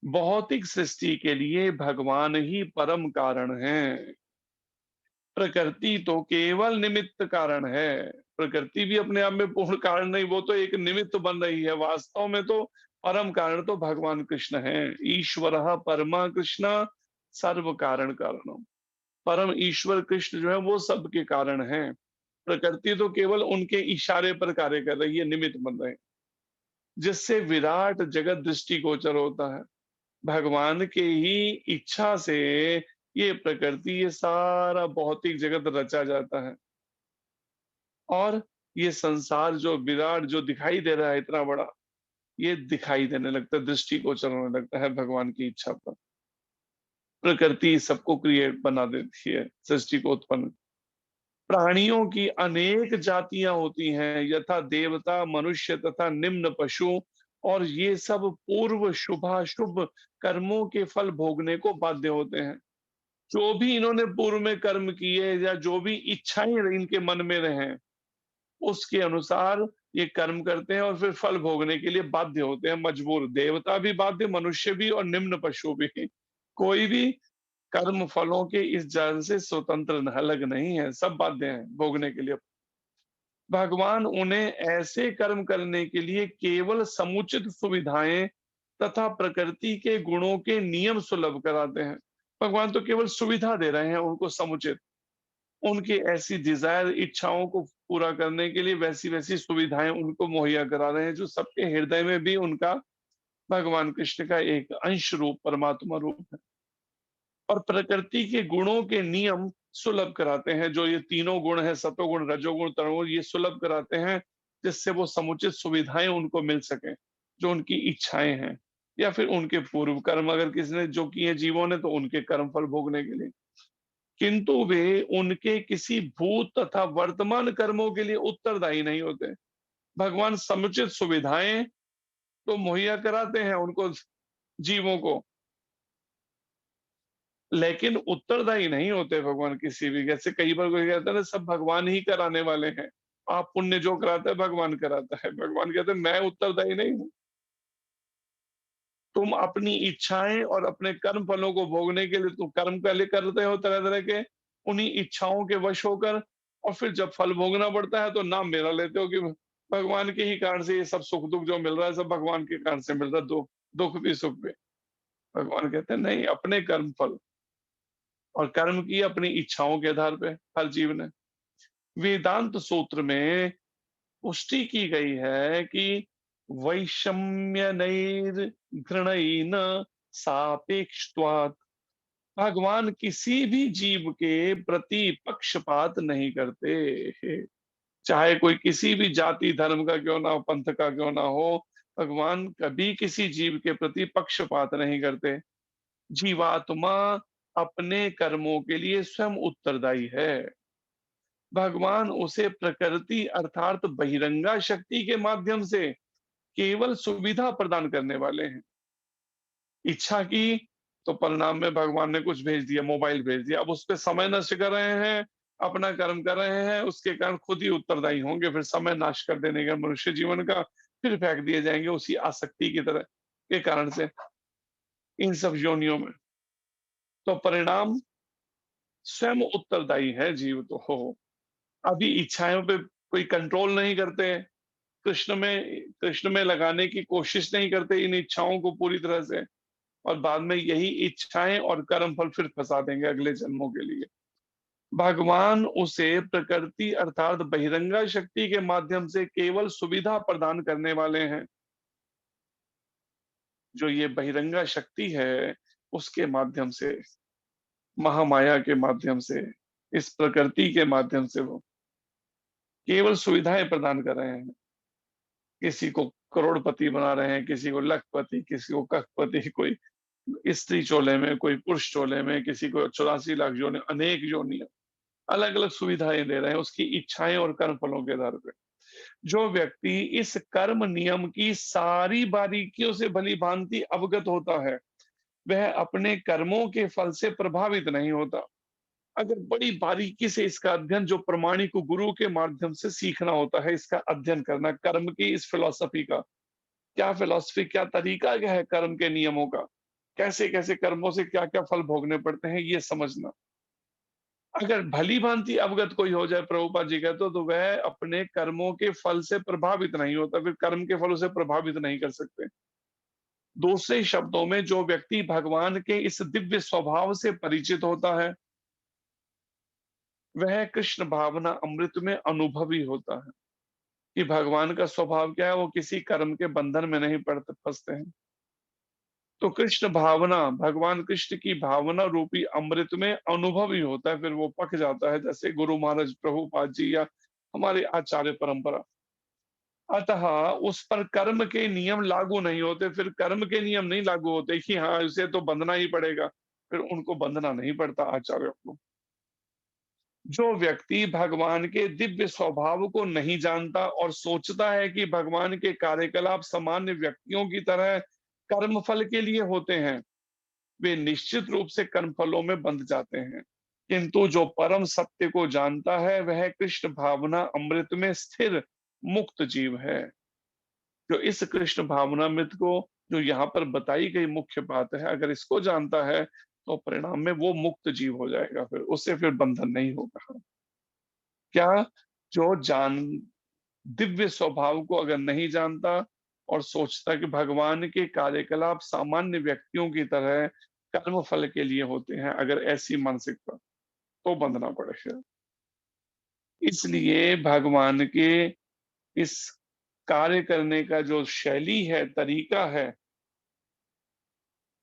Speaker 1: भौतिक सृष्टि के लिए भगवान ही परम कारण है। प्रकृति तो केवल निमित्त कारण है। प्रकृति भी अपने आप में पूर्ण कारण नहीं, वो तो एक निमित्त बन रही है। वास्तव में तो परम कारण तो भगवान कृष्ण है। ईश्वरः परमा कृष्ण सर्व कारण कारणम। परम ईश्वर कृष्ण जो है वो सबके कारण है। प्रकृति तो केवल उनके इशारे पर कार्य कर रही है, निमित्त बन रहे हैं, जिससे विराट जगत दृष्टिगोचर होता है। भगवान के ही इच्छा से ये प्रकृति, ये सारा भौतिक जगत रचा जाता है, और ये संसार जो विराट जो दिखाई दे रहा है इतना बड़ा, ये दिखाई देने लगता है, दृष्टिगोचर होने लगता है भगवान की इच्छा पर। प्रकृति सबको क्रिएट बना देती है, सृष्टि को उत्पन्न। प्राणियों की अनेक जातियां होती हैं, यथा देवता, मनुष्य तथा निम्न पशु, और ये सब पूर्व शुभाशुभ कर्मों के फल भोगने को बाध्य होते हैं। जो भी इन्होंने पूर्व में कर्म किए या जो भी इच्छाएं इनके मन में रहे, उसके अनुसार ये कर्म करते हैं और फिर फल भोगने के लिए बाध्य होते हैं, मजबूर। देवता भी बाध्य, मनुष्य भी, और निम्न पशु भी। कोई भी कर्म फलों के इस जाल से स्वतंत्र अलग नहीं है, सब बाध्य हैं भोगने के लिए। भगवान उन्हें ऐसे कर्म करने के लिए केवल समुचित सुविधाएं तथा प्रकृति के गुणों के नियम सुलभ कराते हैं। भगवान तो केवल सुविधा दे रहे हैं उनको समुचित, उनकी ऐसी डिजायर, इच्छाओं को पूरा करने के लिए वैसी वैसी सुविधाएं उनको मुहैया करा रहे हैं, जो सबके हृदय में भी उनका भगवान कृष्ण का एक अंश रूप परमात्मा रूप है। और प्रकृति के गुणों के नियम सुलभ कराते हैं, जो ये तीनों गुण है, सतोगुण रजोगुण तमोगुण, ये सुलभ कराते हैं जिससे वो समुचित सुविधाएं उनको मिल सके, जो उनकी इच्छाएं हैं, या फिर उनके पूर्व कर्म अगर किसी ने जो किए जीवों ने, तो उनके कर्म फल भोगने के लिए। किंतु वे उनके किसी भूत तथा वर्तमान कर्मों के लिए उत्तरदायी नहीं होते। भगवान समुचित सुविधाएं तो मुहैया कराते हैं उनको, जीवों को, लेकिन उत्तरदायी नहीं होते भगवान किसी भी। जैसे कई बार कोई कहता है ना, सब भगवान ही कराने वाले हैं, आप पुण्य जो कराते हैं भगवान कराता है। भगवान कहते हैं मैं उत्तरदायी नहीं हूं, तुम अपनी इच्छाएं और अपने कर्म फलों को भोगने के लिए तुम कर्म पहले करते हो तरह तरह के, उन्हीं इच्छाओं के वश होकर, और फिर जब फल भोगना पड़ता है तो नाम मेरा लेते हो कि भगवान के ही कारण से ये सब सुख दुख जो मिल रहा है सब भगवान के कारण से मिल रहा है, दुख दुख भी सुख भी। भगवान कहते हैं नहीं, अपने कर्म फल और कर्म की अपनी इच्छाओं के आधार पे हर जीव ने। वेदांत सूत्र में पुष्टि की गई है कि वैषम्य घृणईन सापेक्षत्वात्, भगवान किसी भी जीव के प्रति पक्षपात नहीं करते, चाहे कोई किसी भी जाति धर्म का क्यों ना हो, पंथ का क्यों ना हो, भगवान कभी किसी जीव के प्रति पक्षपात नहीं करते। जीवात्मा अपने कर्मों के लिए स्वयं उत्तरदायी है। भगवान उसे प्रकृति अर्थात बहिरंगा शक्ति के माध्यम से केवल सुविधा प्रदान करने वाले हैं। इच्छा की तो परिणाम में भगवान ने कुछ भेज दिया, मोबाइल भेज दिया, अब उस पर समय नष्ट कर रहे हैं, अपना कर्म कर रहे हैं, उसके कारण खुद ही उत्तरदायी होंगे। फिर समय नाश कर देने का मनुष्य जीवन का, फिर फेंक दिए जाएंगे उसी आसक्ति की तरह के कारण से इन सब योनियों में। तो परिणाम स्वयं उत्तरदायी है जीव तो हो। अभी इच्छाओं पे कोई कंट्रोल नहीं करते, कृष्ण में लगाने की कोशिश नहीं करते इन इच्छाओं को पूरी तरह से, और बाद में यही इच्छाएं और कर्म फल फिर फंसा देंगे अगले जन्मों के लिए। भगवान उसे प्रकृति अर्थात बहिरंगा शक्ति के माध्यम से केवल सुविधा प्रदान करने वाले हैं। जो ये बहिरंगा शक्ति है उसके माध्यम से, महामाया के माध्यम से, इस प्रकृति के माध्यम से वो केवल सुविधाएं प्रदान कर रहे हैं। किसी को करोड़पति बना रहे हैं, किसी को लखपति, किसी को कखपति, कोई स्त्री चोले में, कोई पुरुष चोले में, किसी को 84 लाख योनि, अनेक योनियां, अलग अलग सुविधाएं दे रहे हैं उसकी इच्छाएं और कर्म फलों के आधार पे। जो व्यक्ति इस कर्म नियम की सारी बारीकियों से भली भांति अवगत होता है, वह अपने कर्मों के फल से प्रभावित नहीं होता। अगर बड़ी बारीकी से इसका अध्ययन, जो प्रमाणिक गुरु के माध्यम से सीखना होता है, इसका अध्ययन करना, कर्म की इस फिलॉसफी का, क्या फिलॉसफी, क्या तरीका क्या है कर्म के नियमों का, कैसे कैसे कर्मों से क्या क्या फल भोगने पड़ते हैं, ये समझना। अगर भली भांति अवगत कोई हो जाए, प्रभुपाद जी कहते तो वह अपने कर्मों के फल से प्रभावित नहीं होता, फिर कर्म के फलों से प्रभावित नहीं कर सकते। दूसरे शब्दों में, जो व्यक्ति भगवान के इस दिव्य स्वभाव से परिचित होता है, वह कृष्ण भावना अमृत में अनुभवी होता है कि भगवान का स्वभाव क्या है, वो किसी कर्म के बंधन में नहीं पड़ते फंसते हैं। तो कृष्ण भावना, भगवान कृष्ण की भावना रूपी अमृत में अनुभवी होता है, फिर वो पक जाता है, जैसे गुरु महाराज प्रभुपाद जी या हमारे आचार्य परंपरा। अतः उस पर कर्म के नियम लागू नहीं होते, फिर कर्म के नियम नहीं लागू होते कि हाँ इसे तो बंधना ही पड़ेगा, फिर उनको बंधना नहीं पड़ता आचार्यों को। जो व्यक्ति भगवान के दिव्य स्वभाव को नहीं जानता और सोचता है कि भगवान के कार्यकलाप सामान्य व्यक्तियों की तरह कर्म फल के लिए होते हैं, वे निश्चित रूप से कर्म फलों में बंध जाते हैं। किंतु जो परम सत्य को जानता है, वह कृष्ण भावना अमृत में स्थिर मुक्त जीव है। जो इस कृष्ण भावनामृत को, जो यहाँ पर बताई गई मुख्य बात है, अगर इसको जानता है तो परिणाम में वो मुक्त जीव हो जाएगा, फिर उससे फिर बंधन नहीं होगा। क्या, जो जान दिव्य स्वभाव को अगर नहीं जानता और सोचता कि भगवान के कार्यकलाप सामान्य व्यक्तियों की तरह कर्म फल के लिए होते हैं, अगर ऐसी मानसिकता, तो बंधना पड़ेगा। इसलिए भगवान के इस कार्य करने का जो शैली है, तरीका है,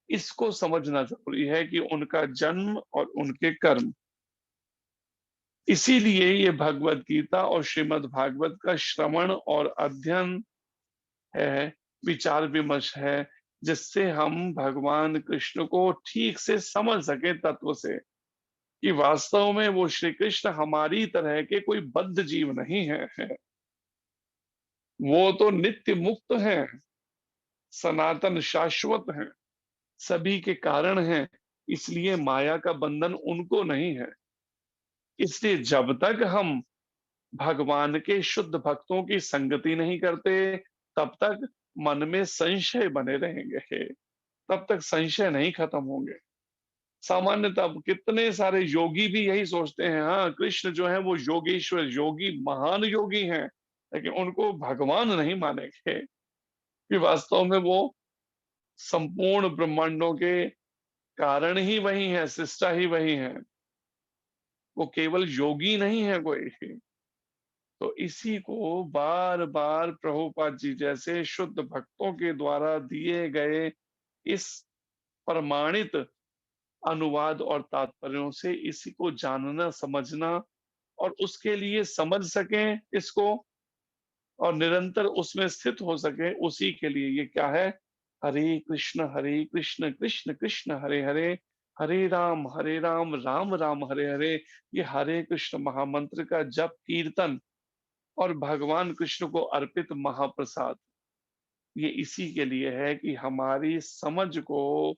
Speaker 1: इसको समझना जरूरी है कि उनका जन्म और उनके कर्म। इसीलिए ये भगवत गीता और श्रीमद् भागवत का श्रवण और अध्ययन है, विचार विमर्श है, जिससे हम भगवान कृष्ण को ठीक से समझ सके तत्व से, कि वास्तव में वो श्री कृष्ण हमारी तरह के कोई बद्ध जीव नहीं है। वो तो नित्य मुक्त हैं, सनातन शाश्वत हैं, सभी के कारण हैं, इसलिए माया का बंधन उनको नहीं है। इसलिए जब तक हम भगवान के शुद्ध भक्तों की संगति नहीं करते, तब तक मन में संशय बने रहेंगे, तब तक संशय नहीं खत्म होंगे। सामान्यतः अब कितने सारे योगी भी यही सोचते हैं, हाँ कृष्ण जो है वो योगेश्वर योगी महान योगी हैं, लेकिन उनको भगवान नहीं मानेंगे कि वास्तव में वो संपूर्ण ब्रह्मांडों के कारण ही वही है, सृष्टा ही वही है, वो केवल योगी नहीं है कोई। तो इसी को बार बार प्रभुपाद जी जैसे शुद्ध भक्तों के द्वारा दिए गए इस प्रमाणित अनुवाद और तात्पर्यों से इसी को जानना समझना और उसके लिए समझ सकें इसको और निरंतर उसमें स्थित हो सके, उसी के लिए ये क्या है, हरे कृष्ण कृष्ण कृष्ण हरे हरे, हरे राम राम राम हरे हरे। ये हरे कृष्ण महामंत्र का जप कीर्तन और भगवान कृष्ण को अर्पित महाप्रसाद, ये इसी के लिए है कि हमारी समझ को,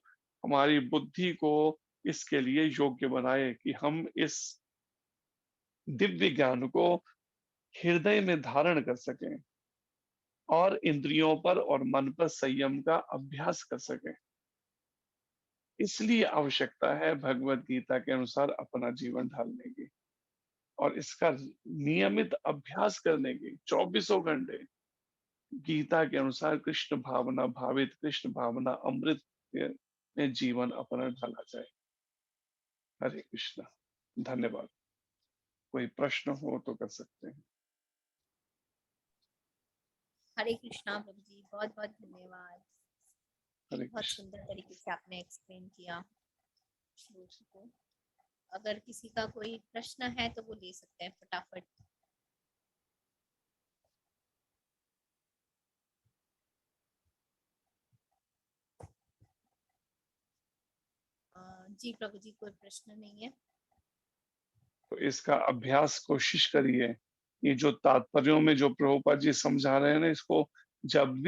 Speaker 1: हमारी बुद्धि को इसके लिए योग्य बनाए कि हम इस दिव्य ज्ञान को हृदय में धारण कर सकें और इंद्रियों पर और मन पर संयम का अभ्यास कर सकें। इसलिए आवश्यकता है भगवत गीता के अनुसार अपना जीवन ढालने की और इसका नियमित अभ्यास करने की, 24 घंटे गीता के अनुसार कृष्ण भावना भावित, कृष्ण भावना अमृत में जीवन अपना ढाला जाए। हरे कृष्ण। धन्यवाद। कोई प्रश्न हो तो कर सकते हैं।
Speaker 4: हरे कृष्णा प्रभु जी, बहुत बहुत धन्यवाद।
Speaker 1: हरे
Speaker 4: बहुत
Speaker 1: कृष्ण।
Speaker 4: सुंदर तरीके से आपने एक्सप्लेन किया श्लोक को। अगर किसी का कोई प्रश्न है तो वो ले सकते हैं फटाफट। जी प्रभु जी, कोई प्रश्न नहीं है।
Speaker 1: तो इसका अभ्यास कोशिश करिए। ये जो तात्पर्यों में जो प्रभुपाद जी समझा रहे हैं ना, इसको जब भी